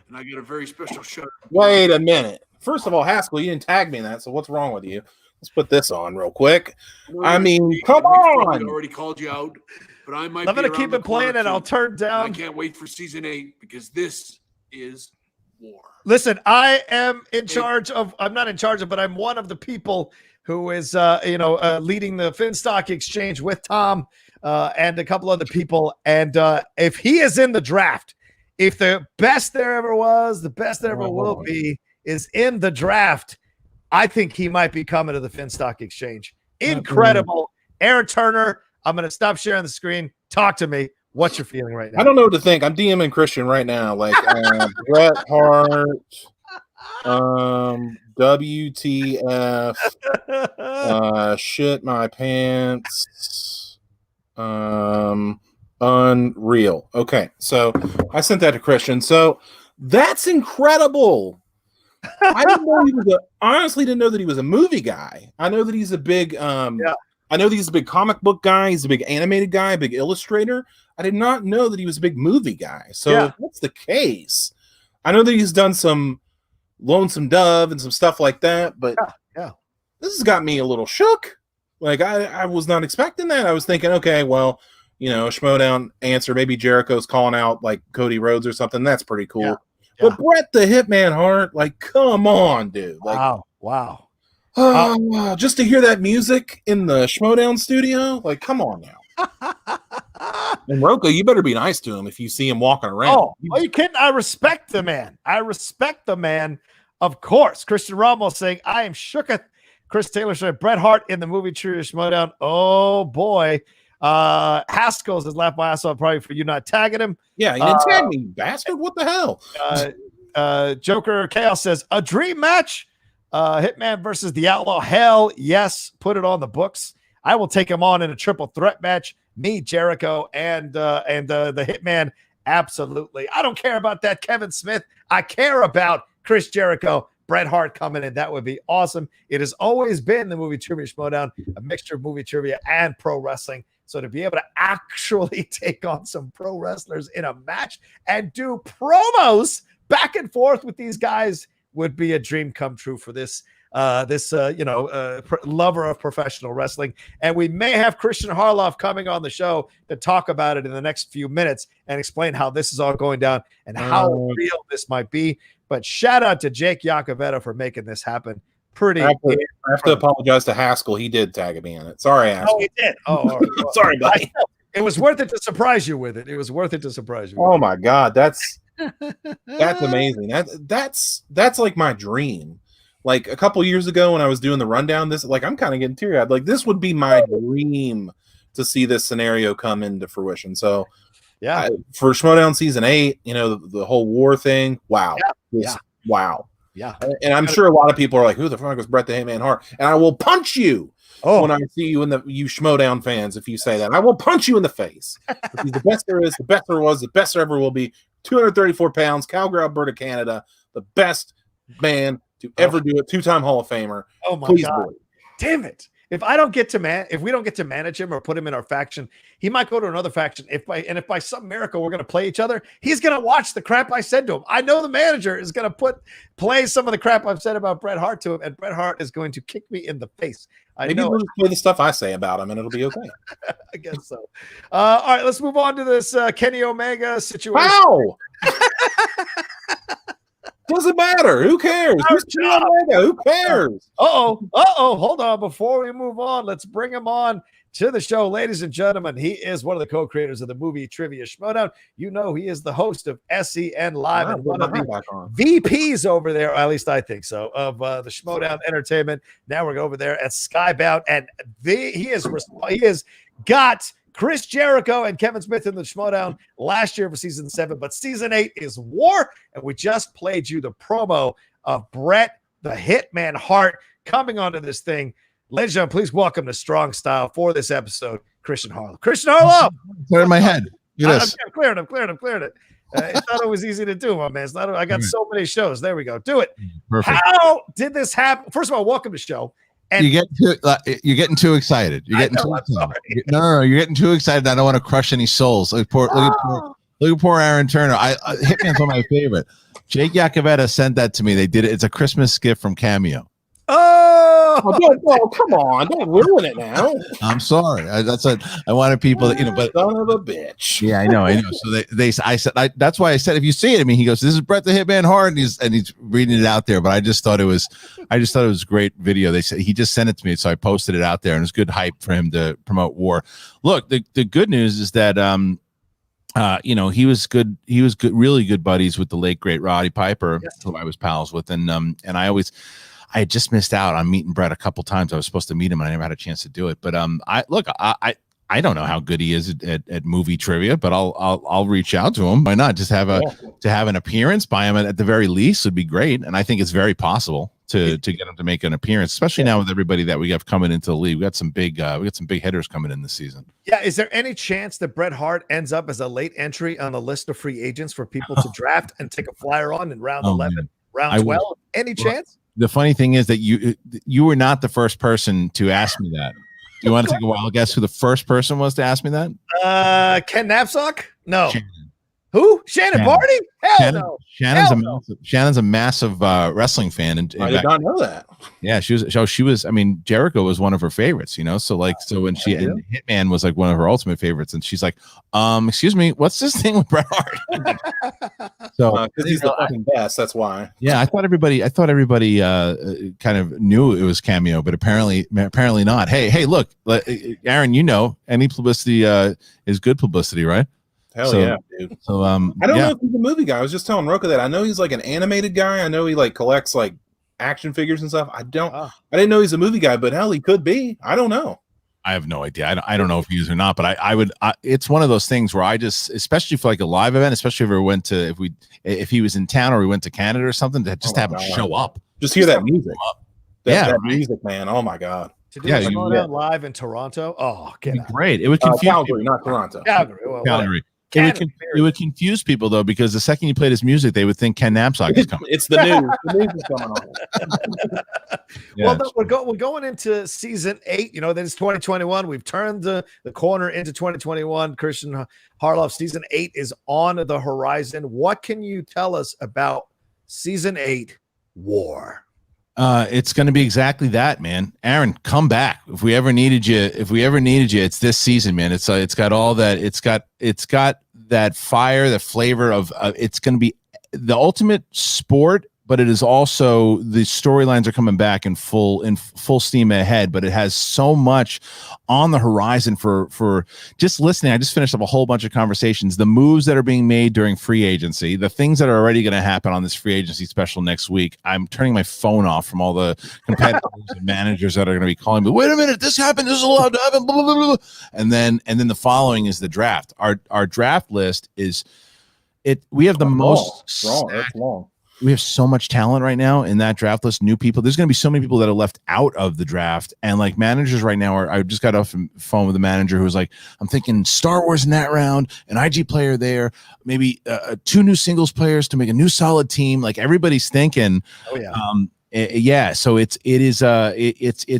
And I got a very special shout out. Wait a minute. First of all, Haskell, you didn't tag me in that, so what's wrong with you? Let's put this on real quick. I mean, come on. I already called you out, but I might I'm be going to keep it playing, and I'll turn down. I can't wait for Season 8 because this is war. Listen, I am in charge of, I'm not in charge of, but I'm one of the people who is, leading the Finstock Exchange with Tom and a couple other people. And if he is in the draft, if the best there ever was, the best there ever will be is in the draft, I think he might be coming to the Finstock Exchange. Incredible. Aaron Turner, I'm going to stop sharing the screen. Talk to me. What's your feeling right now? I don't know what to think. I'm DMing Christian right now. Like Bret Hart, WTF, shit my pants, unreal. Okay, so I sent that to Christian. So that's incredible. I didn't know honestly didn't know that he was a movie guy. I know that he's a big I know that he's a big comic book guy. He's a big animated guy, a big illustrator. I did not know that he was a big movie guy. So if that's the case, I know that he's done some Lonesome Dove and some stuff like that, but this has got me a little shook. Like I was not expecting that. I was thinking, okay, well, Schmodown answer, maybe Jericho's calling out like Cody Rhodes or something. That's pretty cool. Yeah. But Bret the Hitman Hart, like, come on, dude. Like, wow. Just to hear that music in the Schmodown studio, like, come on now. And Rocha, you better be nice to him if you see him walking around. Oh, are you kidding? I respect the man. Of course. Christian Ramos saying, I am shooketh. Chris Taylor said, Bret Hart in the movie True Schmodown. Oh, boy. Haskell's has laughed my ass off probably for you not tagging him. Yeah, he didn't tag me, bastard. What the hell? Joker Chaos says, a dream match. Hitman versus the Outlaw. Hell yes. Put it on the books. I will take him on in a triple threat match. Me, Jericho, and the Hitman. Absolutely. I don't care about that Kevin Smith. I care about Chris Jericho, Bret Hart coming in. That would be awesome. It has always been the movie Trivia Schmodown, a mixture of movie trivia and pro wrestling. So to be able to actually take on some pro wrestlers in a match and do promos back and forth with these guys would be a dream come true for this lover of professional wrestling. And we may have Christian Harloff coming on the show to talk about it in the next few minutes and explain how this is all going down and how real this might be. But shout out to Jake Iacobetta for making this happen. I have to apologize to Haskell. He did tag me in it. Sorry, Haskell. Oh, he did. Oh, sorry, buddy. It was worth it to surprise you with it. Oh my God, that's amazing. That's like my dream. Like a couple years ago when I was doing the rundown, I'm kind of getting teary-eyed. Like this would be my dream to see this scenario come into fruition. So for Schmodown Season 8, the whole war thing. Wow. Wow. Yeah. And I'm sure a lot of people are like, who the fuck is Bret the Hitman Hart? And I will punch you when I see you you Schmodown fans if you say that. I will punch you in the face. He's the best there is, the best there was, the best there ever will be. 234 pounds, Calgary, Alberta, Canada. The best man to ever do it. 2-time Hall of Famer. Oh my God. Boy. Damn it. If we don't get to manage him or put him in our faction, he might go to another faction. If by some miracle we're going to play each other, he's going to watch the crap I said to him. I know the manager is going to play some of the crap I've said about Bret Hart to him, and Bret Hart is going to kick me in the face. Maybe he'll play the stuff I say about him, and it'll be okay. I guess so. All right, let's move on to this Kenny Omega situation. Wow. Doesn't matter. Who cares? Who cares? Hold on. Before we move on, let's bring him on. to the show, ladies and gentlemen. He is one of the co-creators of the movie Trivia Schmodown. You know, he is the host of SEN Live and one of the VPs over there, or at least I think so, of the Schmodown Entertainment Network over there at Skybound. And he has got Chris Jericho and Kevin Smith in the Schmodown last year for season 7, but season 8 is War. And we just played you the promo of Bret the Hitman Hart coming onto this thing. Ladies and gentlemen, please welcome to Strong Style for this episode, Christian Harlow. Christian Harlow! Clear in my head. I'm clearing it. It's not always easy to do, my man. It's not. I got so many shows. There we go. Do it. Perfect. How did this happen? First of all, welcome to the show. And you're getting too excited. You're getting too excited. No, you're getting too excited. I don't want to crush any souls. Look at poor Aaron Turner. Hitman's one of my favorite. Jake Yacovetta sent that to me. They did it. It's a Christmas gift from Cameo. Oh, come on. Don't ruin it now. I'm sorry. I wanted people to, but son of a bitch. Yeah, I know. So that's why I said, if you see it, I mean, he goes, this is Bret the Hitman Hart, and he's reading it out there. But I just thought it was a great video. They said he just sent it to me, so I posted it out there, and it's good hype for him to promote War. Look, the good news is that he was good. He was good, really good buddies with the late great Roddy Piper, who I was pals with, and I had just missed out on meeting Bret a couple times. I was supposed to meet him, and I never had a chance to do it. But I don't know how good he is at movie trivia, but I'll reach out to him. Why not? Just have an appearance by him at the very least would be great. And I think it's very possible to get him to make an appearance, especially now with everybody that we have coming into the league. We got some big hitters coming in this season. Yeah, is there any chance that Bret Hart ends up as a late entry on the list of free agents for people to draft and take a flyer on in round 11, man. Round 12? Any chance? The funny thing is that you were not the first person to ask me that. Do you want to take a wild guess who the first person was to ask me that? Ken Knapsack? No. Who? Shannon Barty? Hell no. Shannon's a massive wrestling fan, and I did not know that. Yeah, she was. I mean, Jericho was one of her favorites, So when and Hitman was like one of her ultimate favorites, and she's like, excuse me, what's this thing with Bret Hart? So because he's the fucking best. That's why. Yeah, I thought everybody kind of knew it was Cameo, but apparently not. Hey, look, Aaron, any publicity is good publicity, right? Hell yeah, dude. So I don't know if he's a movie guy. I was just telling Rocha that I know he's like an animated guy. I know he like collects like action figures and stuff. I didn't know he's a movie guy, but hell, he could be. I don't know. I have no idea. I don't know if he is or not, but it's one of those things where I just, especially for like a live event, especially if he was in town or we went to Canada or something, to just have him show up. Just hear that music. That music, man. Oh my God. To do a live in Toronto. Oh, it'd be great. It would confuse Calgary, not Toronto. Calgary. It would confuse people though, because the second you played his music, they would think Ken Knapsack is coming. It's the news. The news is coming on. Well, we're going into season 8. That is 2021. We've turned the corner into 2021. Christian Harlow, season 8 is on the horizon. What can you tell us about season 8 War? It's going to be exactly that, man. Aaron, come back. If we ever needed you, it's this season, man. It's got all that. It's got that fire, the flavor of. It's going to be the ultimate sport, but it is also the storylines are coming back in full steam ahead. But it has so much on the horizon for just listening. I just finished up a whole bunch of conversations. The moves that are being made during free agency, the things that are already going to happen on this free agency special next week. I'm turning my phone off from all the competitors and managers that are going to be calling me. Wait a minute, this happened. This is allowed to happen. Blah, blah, blah, blah. And then the following is the draft. Our draft list is it. We have the most long. We have so much talent right now in that draft list. New people. There's going to be so many people that are left out of the draft. And like managers right now I just got off the phone with a manager who was like, I'm thinking Star Wars in that round, an IG player there, maybe 2 new singles players to make a new solid team. Like everybody's thinking, so it's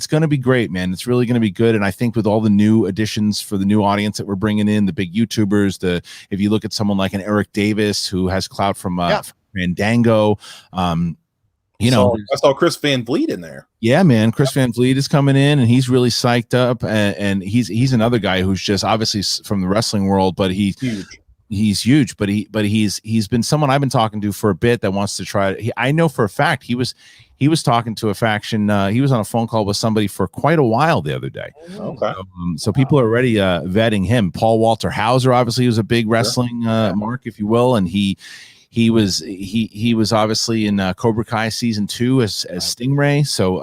going to be great, man. It's really going to be good. And I think with all the new additions for the new audience that we're bringing in, the big YouTubers, if you look at someone like an Eric Davis, who has clout from Fandango, I saw Chris Van Vliet in there. Yeah, man. Chris Van Vliet is coming in, and he's really psyched up. And he's another guy who's just obviously from the wrestling world, but he's huge. He's huge, but he's been someone I've been talking to for a bit that wants to try. I know for a fact he was talking to a faction. He was on a phone call with somebody for quite a while the other day. Okay. So people are already vetting him. Paul Walter Hauser obviously was a big wrestling mark, if you will, and he was obviously in Cobra Kai season 2 as Stingray. So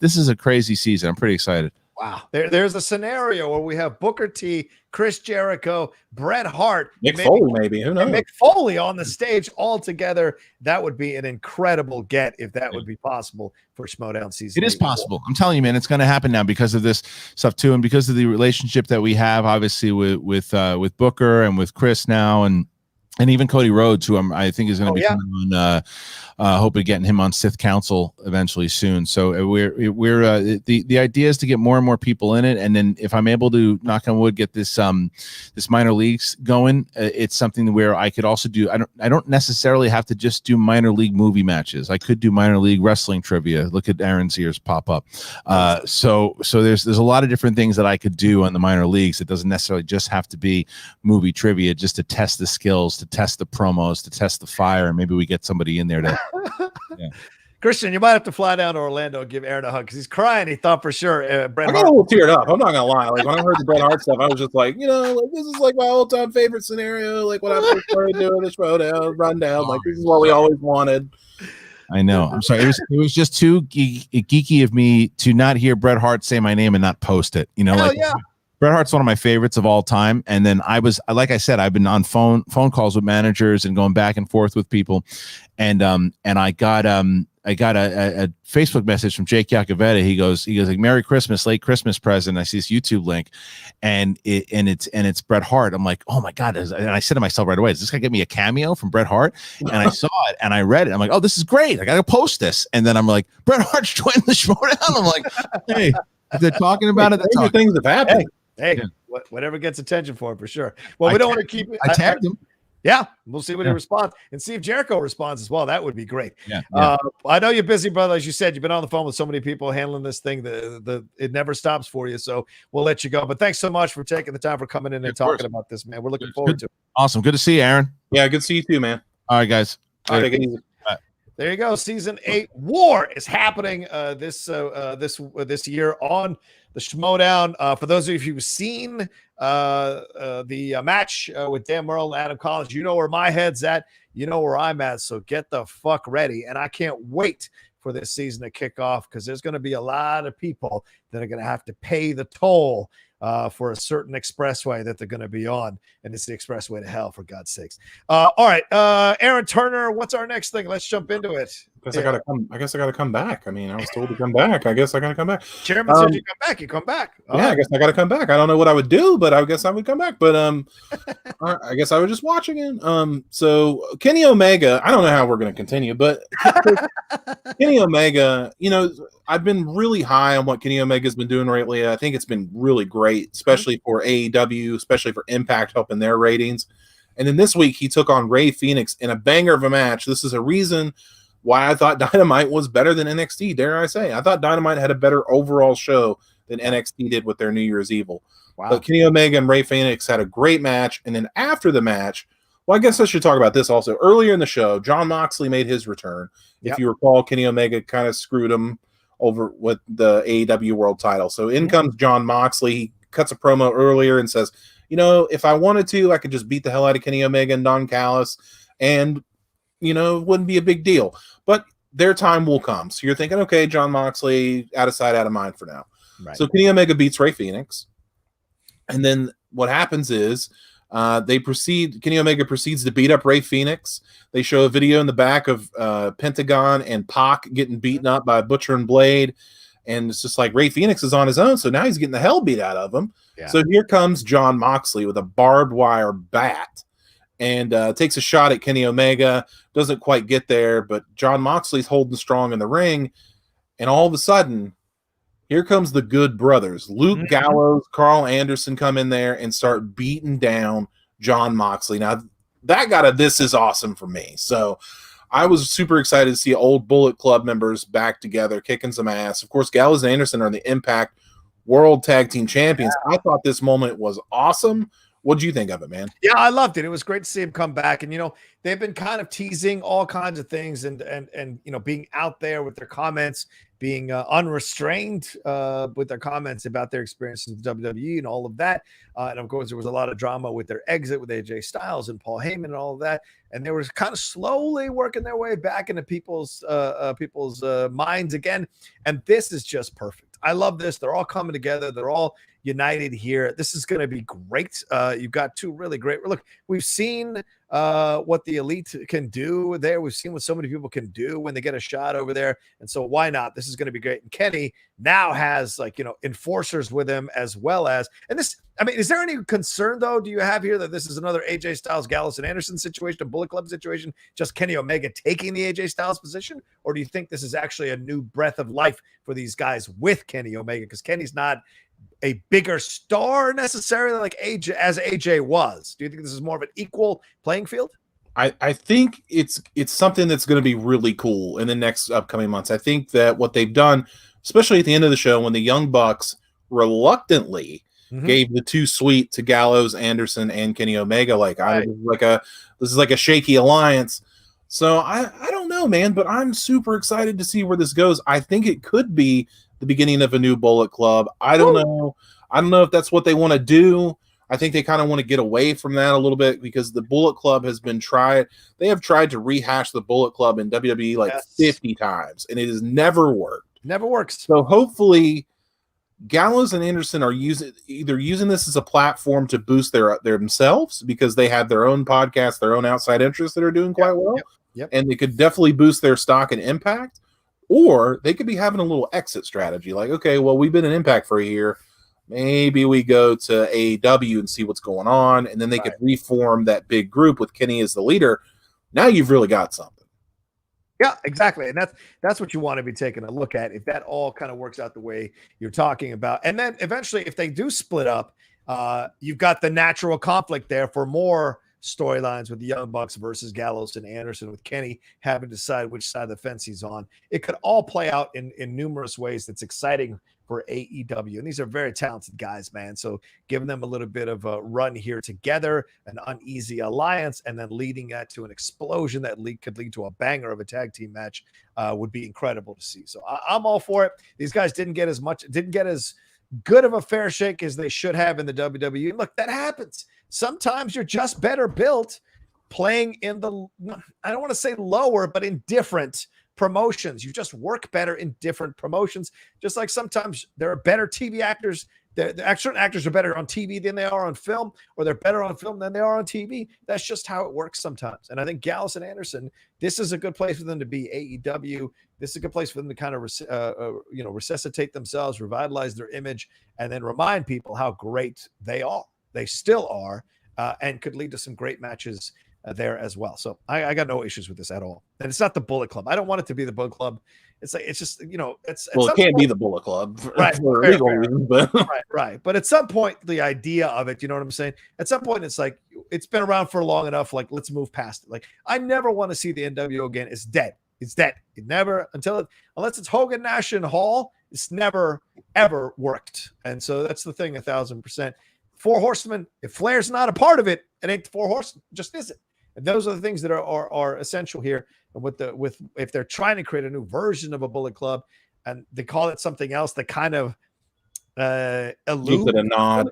this is a crazy season. I'm pretty excited. Wow. There's a scenario where we have Booker T, Chris Jericho, Bret Hart, Mick Foley, maybe. Who knows? Mick Foley on the stage all together. That would be an incredible get if that would be possible for Schmodown season. It is possible. I'm telling you, man, it's going to happen now because of this stuff too, and because of the relationship that we have, obviously with Booker and with Chris now, and even Cody Rhodes, who I think is going to be coming on. Hoping getting him on Sith Council eventually soon. So we're the idea is to get more and more people in it, and then if I'm able to, knock on wood, get this minor leagues going, it's something where I could also do. I don't necessarily have to just do minor league movie matches. I could do minor league wrestling trivia. Look at Aaron's ears pop up. So there's a lot of different things that I could do on the minor leagues. It doesn't necessarily just have to be movie trivia, just to test the skills, to test the promos, to test the fire, and maybe we get somebody in there to. Yeah. Christian, you might have to fly down to Orlando and give Aaron a hug because he's crying. He thought for sure Bret I got a little teared up. I'm not gonna lie. Like when I heard the Bret Hart stuff, I was just like, this is like my all-time favorite scenario. Like when I first started doing this rundown. Like this is what we always wanted. I know. I'm sorry. It was just too geeky of me to not hear Bret Hart say my name and not post it. Bret Hart's one of my favorites of all time. And then like I said, I've been on phone calls with managers and going back and forth with people. And I got a Facebook message from Jake Iacovetta. He goes like, "Merry Christmas, late Christmas present." I see this YouTube link and it's Bret Hart. I'm like, oh my God. And I said to myself right away, is this gonna give me a cameo from Bret Hart? And I saw it and I read it. I'm like, oh, this is great. I gotta post this. And then I'm like, Bret Hart's joining the Schmodown. I'm like, hey, if they're talking about it. Things have happened. Hey, whatever gets attention for sure. Well, we don't want to keep. I tagged him. Yeah, we'll see what he responds and see if Jericho responds as well. That would be great. Yeah. I know you're busy, brother. As you said, you've been on the phone with so many people handling this thing. It never stops for you. So we'll let you go. But thanks so much for taking the time for coming in and talking about this, man. We're looking forward to it. Awesome. Good to see you, Aaron. Yeah, good to see you too, man. All right, guys. Take it easy. There you go. Season 8 War is happening this year on the Schmodown. For those of you who've seen the match with Dan Merle and Adam Collins, you know where my head's at. You know where I'm at. So get the fuck ready. And I can't wait for this season to kick off because there's going to be a lot of people that are going to have to pay the toll for a certain expressway that they're going to be on. And it's the expressway to hell, for God's sakes. All right. Aaron Turner, what's our next thing? Let's jump into it. I guess I gotta come back. I mean, I was told to come back. I guess I gotta come back. Chairman said you come back. You come back. I guess I gotta come back. I don't know what I would do, but I guess I would come back. But I guess I was just watching it. So Kenny Omega, I don't know how we're gonna continue, but Kenny Omega, I've been really high on what Kenny Omega's been doing lately. I think it's been really great, especially for AEW, especially for Impact helping their ratings. And then this week he took on Rey Fenix in a banger of a match. This is a reason why I thought Dynamite was better than NXT, dare I say. I thought Dynamite had a better overall show than NXT did with their New Year's Evil. Wow. But Kenny Omega and Rey Fenix had a great match. And then after the match, well, I guess I should talk about this also. Earlier in the show, Jon Moxley made his return. If you recall, Kenny Omega kind of screwed him over with the AEW World title. So in comes Jon Moxley. He cuts a promo earlier and says, if I wanted to, I could just beat the hell out of Kenny Omega and Don Callis. And it wouldn't be a big deal, but their time will come. So you're thinking, okay, Jon Moxley, out of sight, out of mind for now. Right. So Kenny Omega beats Rey Fenix. And then what happens is Kenny Omega proceeds to beat up Rey Fenix. They show a video in the back of Pentagon and Pac getting beaten up by Butcher and Blade. And it's just like Rey Fenix is on his own. So now he's getting the hell beat out of him. Yeah. So here comes Jon Moxley with a barbed wire bat. And takes a shot at Kenny Omega. Doesn't quite get there, but Jon Moxley's holding strong in the ring. And all of a sudden, here comes the Good Brothers. Luke Gallows, Carl Anderson come in there and start beating down Jon Moxley. Now, that got a "this is awesome" for me. So I was super excited to see old Bullet Club members back together, kicking some ass. Of course, Gallows and Anderson are the Impact World Tag Team Champions. I thought this moment was awesome. What did you think of it, man? Yeah, I loved it. It was great to see him come back. And, they've been kind of teasing all kinds of things and being out there with their comments, being unrestrained with their comments about their experiences with WWE and all of that. And of course, there was a lot of drama with their exit with AJ Styles and Paul Heyman and all of that. And they were kind of slowly working their way back into people's minds again. And this is just perfect. I love this. They're all coming together. They're all united here. This is going to be great. You've got two really great. Look, we've seen what the Elite can do there. We've seen what so many people can do when they get a shot over there. And so why not? This is going to be great. And Kenny now has enforcers with him as well as, and this, is there any concern though? Do you have here that this is another AJ Styles, Gallows and Anderson situation, a Bullet Club situation, just Kenny Omega taking the AJ Styles position? Or do you think this is actually a new breath of life for these guys with Kenny Omega? Because Kenny's not a bigger star necessarily like AJ was. Do you think this is more of an equal playing field? I think it's something that's going to be really cool in the next upcoming months. I think that what they've done, especially at the end of the show, when the Young Bucks reluctantly gave the two sweet to Gallows, Anderson, and Kenny Omega, this is like a shaky alliance. So I don't know, man, but I'm super excited to see where this goes. I think it could be the beginning of a new Bullet Club. I don't know. I don't know if that's what they want to do. I think they kind of want to get away from that a little bit because the Bullet Club has been tried. They have tried to rehash the Bullet Club in WWE 50 times, and it has never worked. Never works. So hopefully Gallows and Anderson are using this as a platform to boost their themselves because they have their own podcast, their own outside interests that are doing quite well. Yep. And they could definitely boost their stock and impact. Or they could be having a little exit strategy. Like, okay, well, we've been in Impact for a year. Maybe we go to AEW and see what's going on. And then they could reform that big group with Kenny as the leader. Now you've really got something. Yeah, exactly. And that's what you want to be taking a look at if that all kind of works out the way you're talking about. And then eventually, if they do split up, you've got the natural conflict there for more storylines with the Young Bucks versus Gallows and Anderson, with Kenny having to decide which side of the fence he's on. It could all play out in numerous ways. That's exciting for AEW. And these are very talented guys, man. So giving them a little bit of a run here together, an uneasy alliance, and then leading that to an explosion that could lead to a banger of a tag team match would be incredible to see. So I'm all for it. These guys didn't get as good of a fair shake as they should have in the WWE. Look, that happens. Sometimes you're just better built playing in the, I don't want to say lower, but in different promotions. You just work better in different promotions. Just like sometimes there are better TV actors. Certain actors are better on TV than they are on film, or they're better on film than they are on TV. That's just how it works sometimes. And I think Gallows and Anderson, this is a good place for them to be. AEW, this is a good place for them to kind of resuscitate themselves, revitalize their image, and then remind people how great they are. They still are, and could lead to some great matches there as well. So I got no issues with this at all. And it's not the Bullet Club. I don't want it to be the Bullet Club. It's like, it's just, it can't be the Bullet Club for legal reasons, but right. But at some point, the idea of it, you know what I'm saying? At some point, it's like, it's been around for long enough. Like, let's move past it. Like, I never want to see the NWO again. It's dead. It's dead. It never, unless it's Hogan, Nash, and Hall, it's never, ever worked. And so that's the thing, 1,000%. Four Horsemen, if Flair's not a part of it, it ain't the Four Horsemen, just isn't. And those are the things that are essential here. And with if they're trying to create a new version of a Bullet Club and they call it something else that kind of gives it a nod,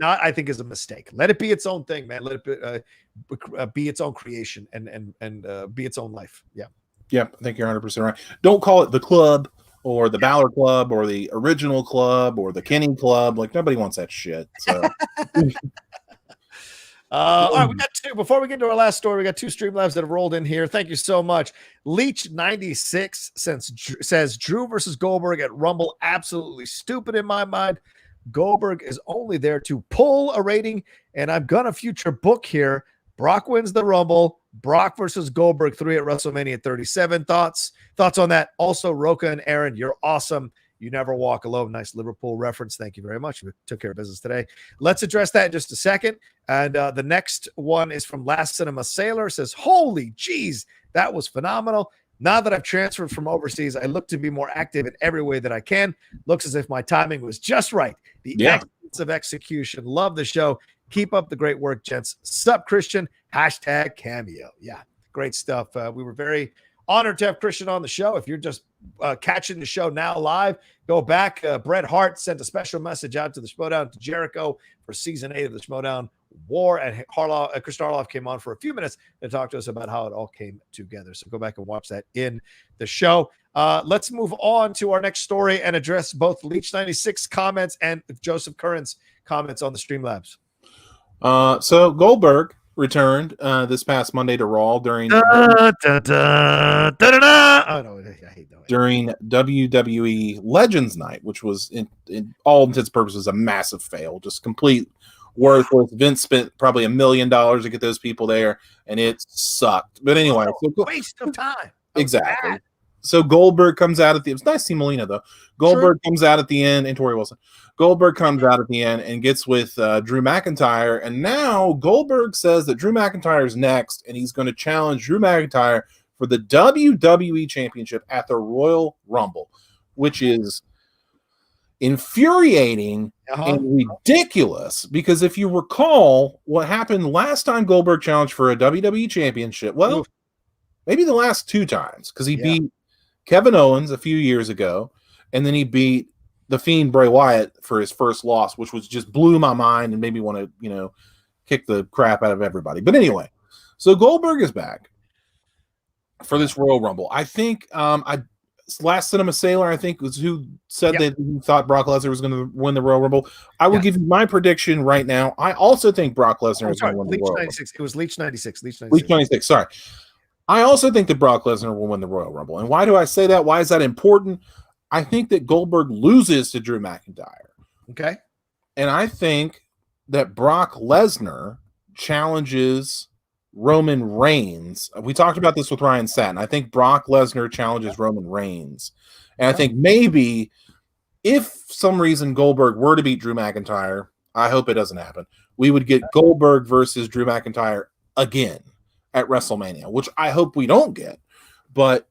I think is a mistake. Let it be its own thing, man. Let it be its own creation and be its own life. Yeah. I think you're 100% right. Don't call it the club or the Balor Club or the original club or the Kenny Club. Like, nobody wants that shit. So. All right, we got two. Before we get to our last story, we got two Streamlabs that have rolled in here. Thank you so much. Leech96 says Drew versus Goldberg at Rumble, absolutely stupid in my mind. Goldberg is only there to pull a rating, and I'm gonna future book here. Brock wins the Rumble. Brock versus Goldberg 3 at WrestleMania 37. Thoughts on that? Also, Rocha and Aaron, you're awesome. You never walk alone. Nice Liverpool reference. Thank you very much. We took care of business today. Let's address that in just a second. And the next one is from Last Cinema Sailor. Says, holy geez, that was phenomenal. Now that I've transferred from overseas, I look to be more active in every way that I can. Looks as if my timing was just right. The excellence of execution. Love the show. Keep up the great work, gents. Sup, Christian? Hashtag cameo. Yeah, great stuff. We were very honored to have Christian on the show. If you're just catching the show now live, go back. Bret Hart sent a special message out to the Schmodown, to Jericho, for season 8 of the Schmodown War, and Christian Harloff came on for a few minutes to talk to us about how it all came together. So go back and watch that in the show. Let's move on to our next story and address both Leech 96 comments and Joseph Curran's comments on the Streamlabs. So Goldberg returned this past Monday to Raw during during WWE Legends Night, which was in all intents and purposes a massive fail, just complete worthless. Vince spent probably $1 million to get those people there, and it sucked. But anyway, waste of time. Exactly. So Goldberg comes out at the. It was nice to see Melina though. Goldberg comes out at the end, and Tori Wilson. Goldberg comes out at the end and gets with Drew McIntyre, and now Goldberg says that Drew McIntyre is next, and he's going to challenge Drew McIntyre for the WWE Championship at the Royal Rumble, which is infuriating and ridiculous. Because if you recall what happened last time Goldberg challenged for a WWE Championship, well, maybe the last 2 times, because he beat Kevin Owens a few years ago, and then he beat the Fiend Bray Wyatt for his first loss, which was just blew my mind and made me want to, kick the crap out of everybody. But anyway, so Goldberg is back for this Royal Rumble. I think Last Cinema Sailor, I think, was who said that he thought Brock Lesnar was going to win the Royal Rumble. I will give you my prediction right now. I also think Brock Lesnar is going to win the Royal Rumble. It was Leech 96. Leech 96, sorry. I also think that Brock Lesnar will win the Royal Rumble. And why do I say that? Why is that important? I think that Goldberg loses to Drew McIntyre. Okay. And I think that Brock Lesnar challenges Roman Reigns. We talked about this with Ryan Satin. I think Brock Lesnar challenges Roman Reigns. And I think maybe if some reason Goldberg were to beat Drew McIntyre, I hope it doesn't happen, we would get Goldberg versus Drew McIntyre again at WrestleMania, which I hope we don't get. But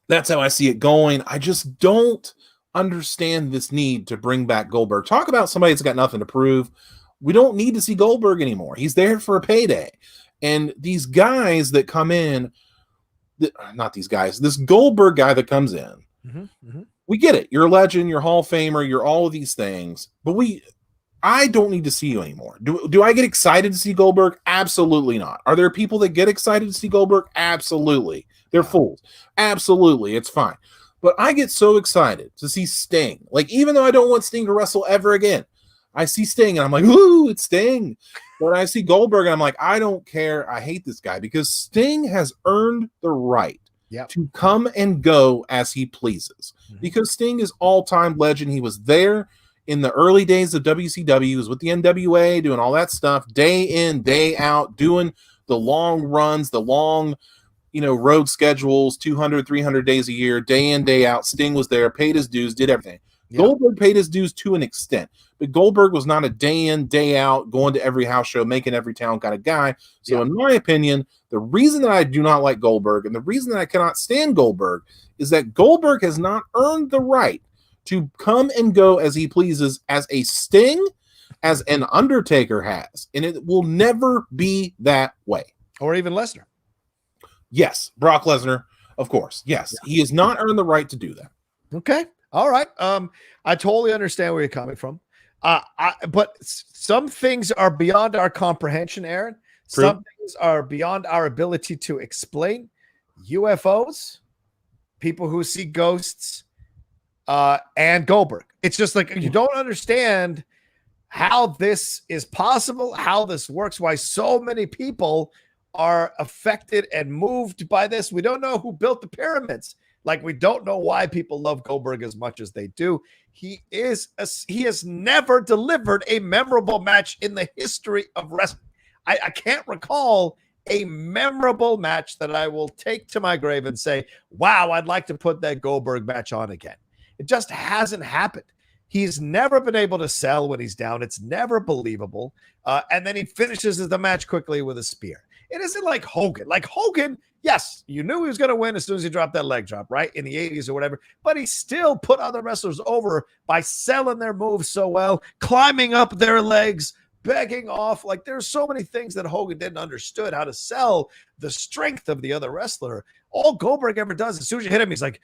that's how I see it going. I just don't understand this need to bring back Goldberg. Talk about somebody that's got nothing to prove. We don't need to see Goldberg anymore. He's there for a payday. And these guys that come in, not these guys, this Goldberg guy that comes in, we get it. You're a legend, you're a Hall of Famer, you're all of these things. But I don't need to see you anymore. Do I get excited to see Goldberg? Absolutely not. Are there people that get excited to see Goldberg? Absolutely. They're fools. Absolutely. It's fine. But I get so excited to see Sting. Like, even though I don't want Sting to wrestle ever again, I see Sting and I'm like, ooh, it's Sting. But I see Goldberg and I'm like, I don't care. I hate this guy because Sting has earned the right to come and go as he pleases. Because Sting is all-time legend. He was there in the early days of WCW. He was with the NWA, doing all that stuff, day in, day out, doing the long runs, the long, road schedules, 200, 300 days a year, day in, day out. Sting was there, paid his dues, did everything. Goldberg paid his dues to an extent, but Goldberg was not a day in, day out, going to every house show, making every town kind of guy. So in my opinion, the reason that I do not like Goldberg and the reason that I cannot stand Goldberg is that Goldberg has not earned the right to come and go as he pleases, as a Sting, as an Undertaker has. And it will never be that way. Or even Lesnar. Yes, Brock Lesnar, of course. Yes, he has not earned the right to do that. Okay. All right. I totally understand where you're coming from. But some things are beyond our comprehension, Aaron. True. Some things are beyond our ability to explain. UFOs, people who see ghosts, and Goldberg. It's just like you don't understand how this is possible, how this works, why so many people are affected and moved by this. We don't know who built the pyramids. Like, we don't know why people love Goldberg as much as they do. He has never delivered a memorable match in the history of wrestling. I can't recall a memorable match that I will take to my grave and say, wow, I'd like to put that Goldberg match on again. It just hasn't happened. He's never been able to sell when he's down. It's never believable. And then he finishes the match quickly with a spear. It isn't like Hogan. Like Hogan, yes, you knew he was going to win as soon as he dropped that leg drop, right? In the 80s or whatever. But he still put other wrestlers over by selling their moves so well, climbing up their legs, begging off. Like, there's so many things that Hogan didn't understood how to sell the strength of the other wrestler. All Goldberg ever does, as soon as you hit him, he's like,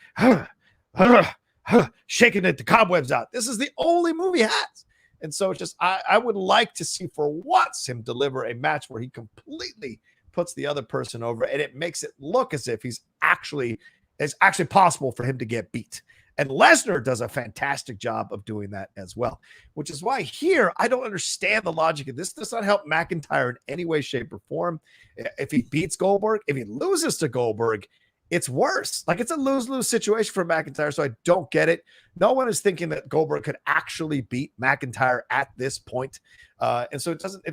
shaking the cobwebs out. This is the only move he has. And so it's just, I would like to see for once him deliver a match where he completely puts the other person over, and it makes it look as if it's actually possible for him to get beat. And Lesnar does a fantastic job of doing that as well, which is why here I don't understand the logic of this. This does not help McIntyre in any way, shape, or form. If he beats Goldberg, if he loses to Goldberg, it's worse. Like, it's a lose-lose situation for McIntyre, so I don't get it. No one is thinking that Goldberg could actually beat McIntyre at this point. And so it doesn't,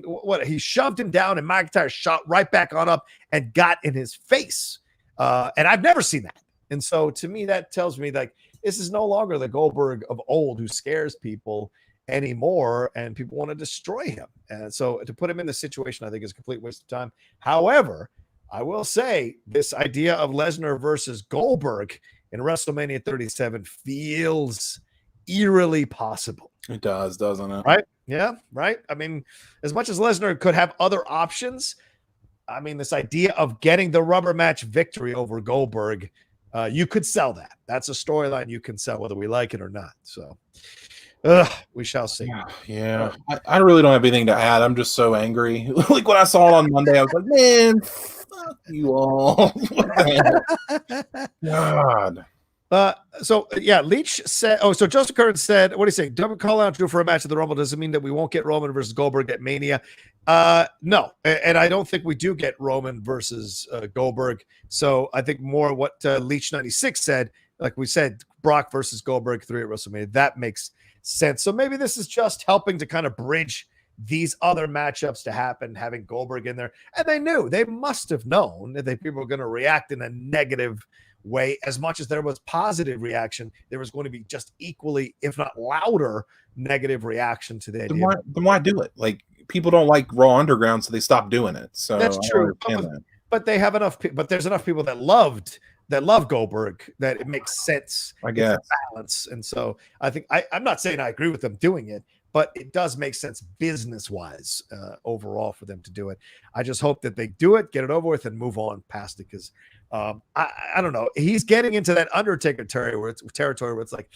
what? He shoved him down and McIntyre shot right back on up and got in his face. And I've never seen that. And so to me, that tells me, like, this is no longer the Goldberg of old who scares people anymore, and people want to destroy him. And so to put him in this situation, I think is a complete waste of time. However, I will say this idea of Lesnar versus Goldberg in WrestleMania 37 feels eerily possible. It does, doesn't it? Right? Yeah, right. I mean, as much as Lesnar could have other options, I mean, this idea of getting the rubber match victory over Goldberg, you could sell that. That's a storyline you can sell, whether we like it or not. So we shall see. Yeah. I really don't have anything to add. I'm just so angry. Like, when I saw it on Monday, I was like, man, fuck you all. God. Leach said, so Joseph Curran said, what do you say? Don't call out Drew for a match at the Rumble. Doesn't mean that we won't get Roman versus Goldberg at Mania. No. And I don't think we do get Roman versus Goldberg. So I think more what Leach 96 said, like we said, Brock versus Goldberg 3 at WrestleMania. That makes sense. So maybe this is just helping to kind of bridge these other matchups to happen, having Goldberg in there. And they must have known that people were going to react in a negative way. As much as there was positive reaction, there was going to be just equally, if not louder, negative reaction to the idea. Then why do it? Like, people don't like Raw Underground, so they stopped doing it. So that's true. But they have enough. But there's enough people that love Goldberg that it makes sense. I guess balance. And so I think I'm not saying I agree with them doing it, but it does make sense business-wise overall for them to do it. I just hope that they do it, get it over with, and move on past it, because I don't know. He's getting into that Undertaker territory where it's like,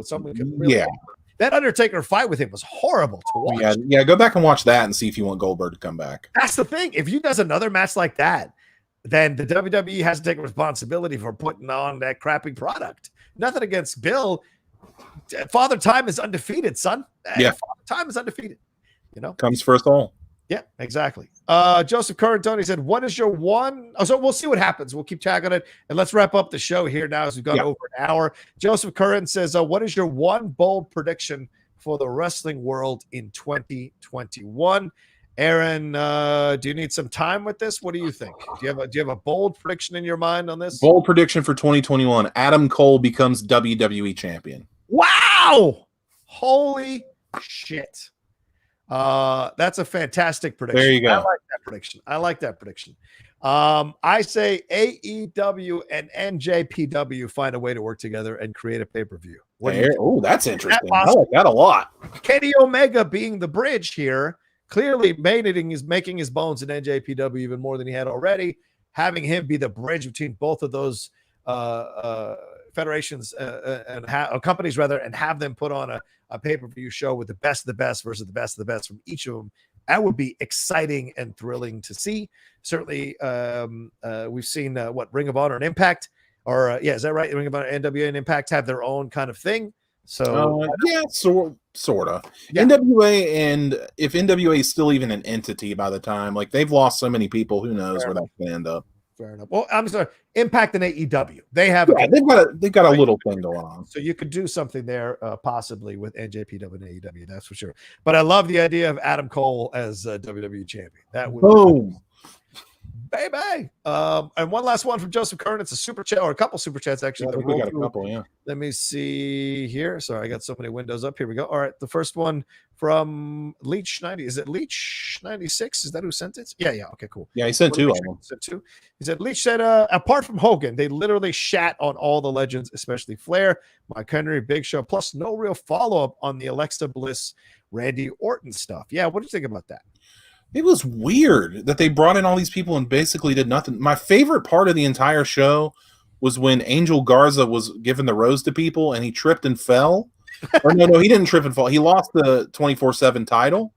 someone could really. That Undertaker fight with him was horrible to watch. Yeah. Go back and watch that and see if you want Goldberg to come back. That's the thing. If he does another match like that, then the WWE has to take responsibility for putting on that crappy product. Nothing against Bill. Father Time is undefeated, son. Yeah. Father Time is undefeated. Comes first all. Yeah, exactly. Joseph Currentoni said, what is your one? Oh, so we'll see what happens. We'll keep tagging it. And let's wrap up the show here now as we've gone over an hour. Joseph Curran says, what is your one bold prediction for the wrestling world in 2021? Aaron, do you need some time with this? What do you think? Do you have a bold prediction in your mind on this? Bold prediction for 2021. Adam Cole becomes WWE champion. Wow. Holy shit. That's a fantastic prediction. There you go. I like that prediction. I say AEW and NJPW find a way to work together and create a pay-per-view. Oh, that's interesting. I like that a lot. Kenny Omega being the bridge here, clearly making his bones in NJPW even more than he had already. Having him be the bridge between both of those federations and companies rather, and have them put on a pay-per-view show with the best of the best versus the best of the best from each of them. That would be exciting and thrilling to see. Certainly, we've seen Ring of Honor and Impact, is that right? Ring of Honor, NWA, and Impact have their own kind of thing. So sort of. Yeah. NWA, and if NWA is still even an entity by the time, like, they've lost so many people, who knows where that's going to end up. Fair enough. Well, I'm sorry. Impact and AEW, they have they've got a little thing going on. So you could do something there, possibly with NJPW and AEW. That's for sure. But I love the idea of Adam Cole as WWE champion. That would boom. Baby. And one last one from Joseph Curran. It's a super chat, or a couple super chats actually. I think we got a couple, yeah. Let me see here. Sorry, I got so many windows up. Here we go. All right, the first one from Leach 90. Is it Leach 96? Is that who sent it? Yeah. Okay, cool. Yeah, he sent two of them. He said Leach said, apart from Hogan, they literally shat on all the legends, especially Flair, Mike Henry, Big Show, plus no real follow-up on the Alexa Bliss Randy Orton stuff. Yeah, what do you think about that? It was weird that they brought in all these people and basically did nothing. My favorite part of the entire show was when Angel Garza was giving the rose to people and he tripped and fell. Or no, he didn't trip and fall. He lost the 24/7 title.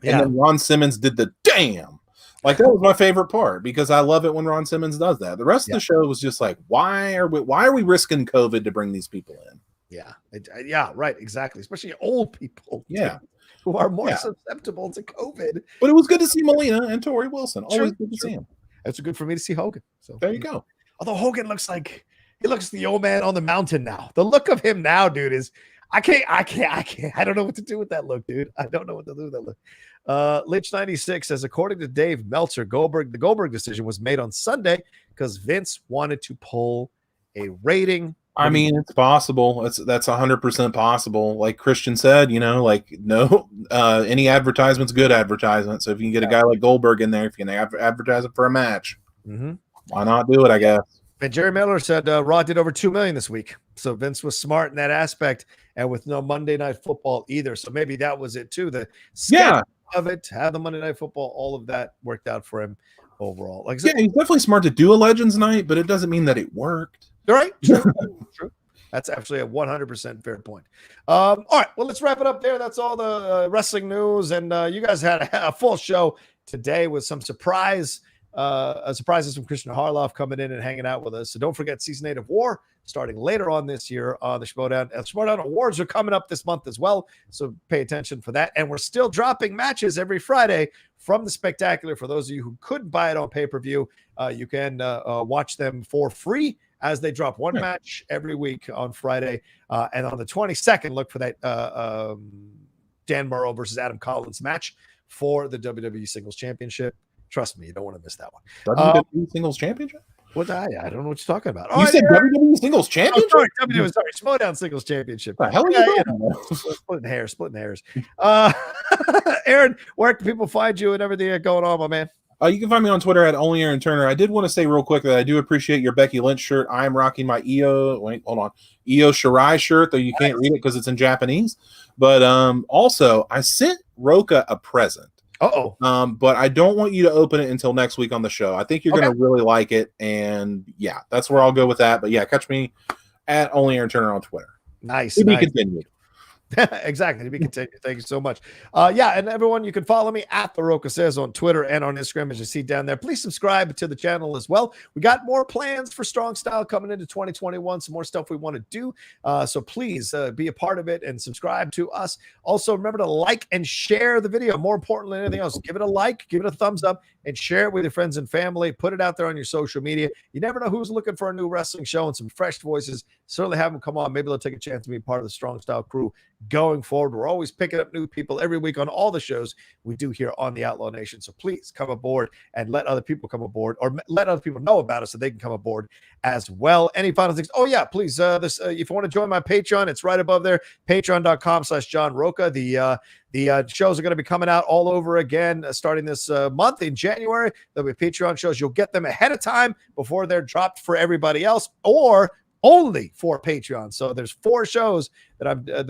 And then Ron Simmons did the damn. Like, that was my favorite part because I love it when Ron Simmons does that. The rest of the show was just like, why are we risking COVID to bring these people in? Yeah, right, exactly. Especially old people. Yeah. Who are more susceptible to COVID. But it was good to see Melina and Tori Wilson. Always good to see him. It's good for me to see Hogan. So there you go. Although Hogan looks like the old man on the mountain now. The look of him now, dude, is I can't. I don't know what to do with that look, dude. I don't know what to do with that look. Lich96 says, according to Dave Meltzer, the Goldberg decision was made on Sunday because Vince wanted to pull a rating. I mean, it's possible. That's 100% possible. Like Christian said, any advertisement's good advertisement. So if you can get a guy like Goldberg in there, if you can advertise it for a match, why not do it, I guess. And Jerry Miller said Raw did over 2 million this week. So Vince was smart in that aspect, and with no Monday Night Football either. So maybe that was it too. The schedule of it, have the Monday Night Football, all of that worked out for him overall. Like I said, he's definitely smart to do a Legends Night, but it doesn't mean that it worked. Right? True. That's actually a 100% fair point. All right, well, let's wrap it up there. That's all the wrestling news, and you guys had a full show today with some surprises from Christian Harloff coming in and hanging out with us. So don't forget Season 8 of War starting later on this year on the Schmodown. Schmodown Awards are coming up this month as well, so pay attention for that. And we're still dropping matches every Friday from the Spectacular. For those of you who couldn't buy it on pay-per-view, you can watch them for free as they drop one match every week on Friday. And on the 22nd, look for that Dan Murrow versus Adam Collins match for the WWE Singles Championship. Trust me, you don't want to miss that one. WWE Singles Championship? I don't know what you're talking about. You said WWE Singles Championship? Sorry, Schmodown Singles Championship. The hell are you doing? Splitting hairs. Aaron, where can people find you and everything going on, my man? You can find me on Twitter at Only Aaron Turner. I did want to say real quick that I do appreciate your Becky Lynch shirt. I am rocking my Io Shirai shirt, though you can't read it because it's in Japanese. But also, I sent Rocha a present. But I don't want you to open it until next week on the show. I think you're going to really like it. And yeah, that's where I'll go with that. But yeah, catch me at Only Aaron Turner on Twitter. Nice. To be continued. Exactly. To be continued. Thank you so much. And everyone, you can follow me at The Rocha Says on Twitter and on Instagram, as you see down there. Please subscribe to the channel as well. We got more plans for Strong Style coming into 2021. Some more stuff we want to do. So please be a part of it and subscribe to us. Also, remember to like and share the video. More importantly than anything else, give it a like, give it a thumbs up, and share it with your friends and family. Put it out there on your social media. You never know who's looking for a new wrestling show and some fresh voices. Certainly have them come on. Maybe they'll take a chance to be part of the Strong Style crew going forward. We're always picking up new people every week on all the shows we do here on the Outlaw Nation. So please come aboard and let other people come aboard, or let other people know about us so they can come aboard as well. Any final things? Oh yeah, please. If you want to join my Patreon, it's right above there. Patreon.com/John Rocha. The shows are going to be coming out all over again starting this month in January. There'll be Patreon shows. You'll get them ahead of time before they're dropped for everybody else, or only for Patreon. So there's 4 shows that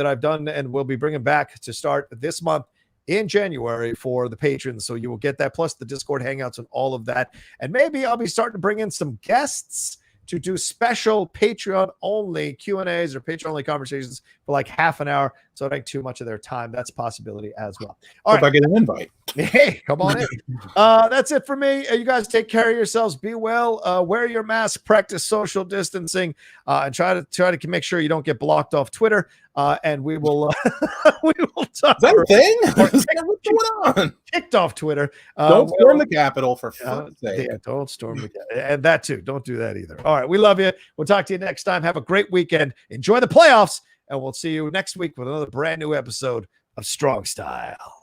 I've done and we'll be bringing back to start this month in January for the patrons. So you will get that, plus the Discord hangouts and all of that. And maybe I'll be starting to bring in some guests to do special Patreon only Q&As or Patreon only conversations for like half an hour, so it ain't too much of their time. That's a possibility as well. All right, I get an invite. Hey, come on in. That's it for me. You guys take care of yourselves. Be well. Wear your mask. Practice social distancing. And try to make sure you don't get blocked off Twitter. And we will we will talk. Is that a thing? What's going on? Kicked off Twitter. Don't storm the Capitol for fuck's sake. Yeah, don't storm the Capitol. And that too. Don't do that either. All right, we love you. We'll talk to you next time. Have a great weekend. Enjoy the playoffs, and we'll see you next week with another brand new episode of Strong Style.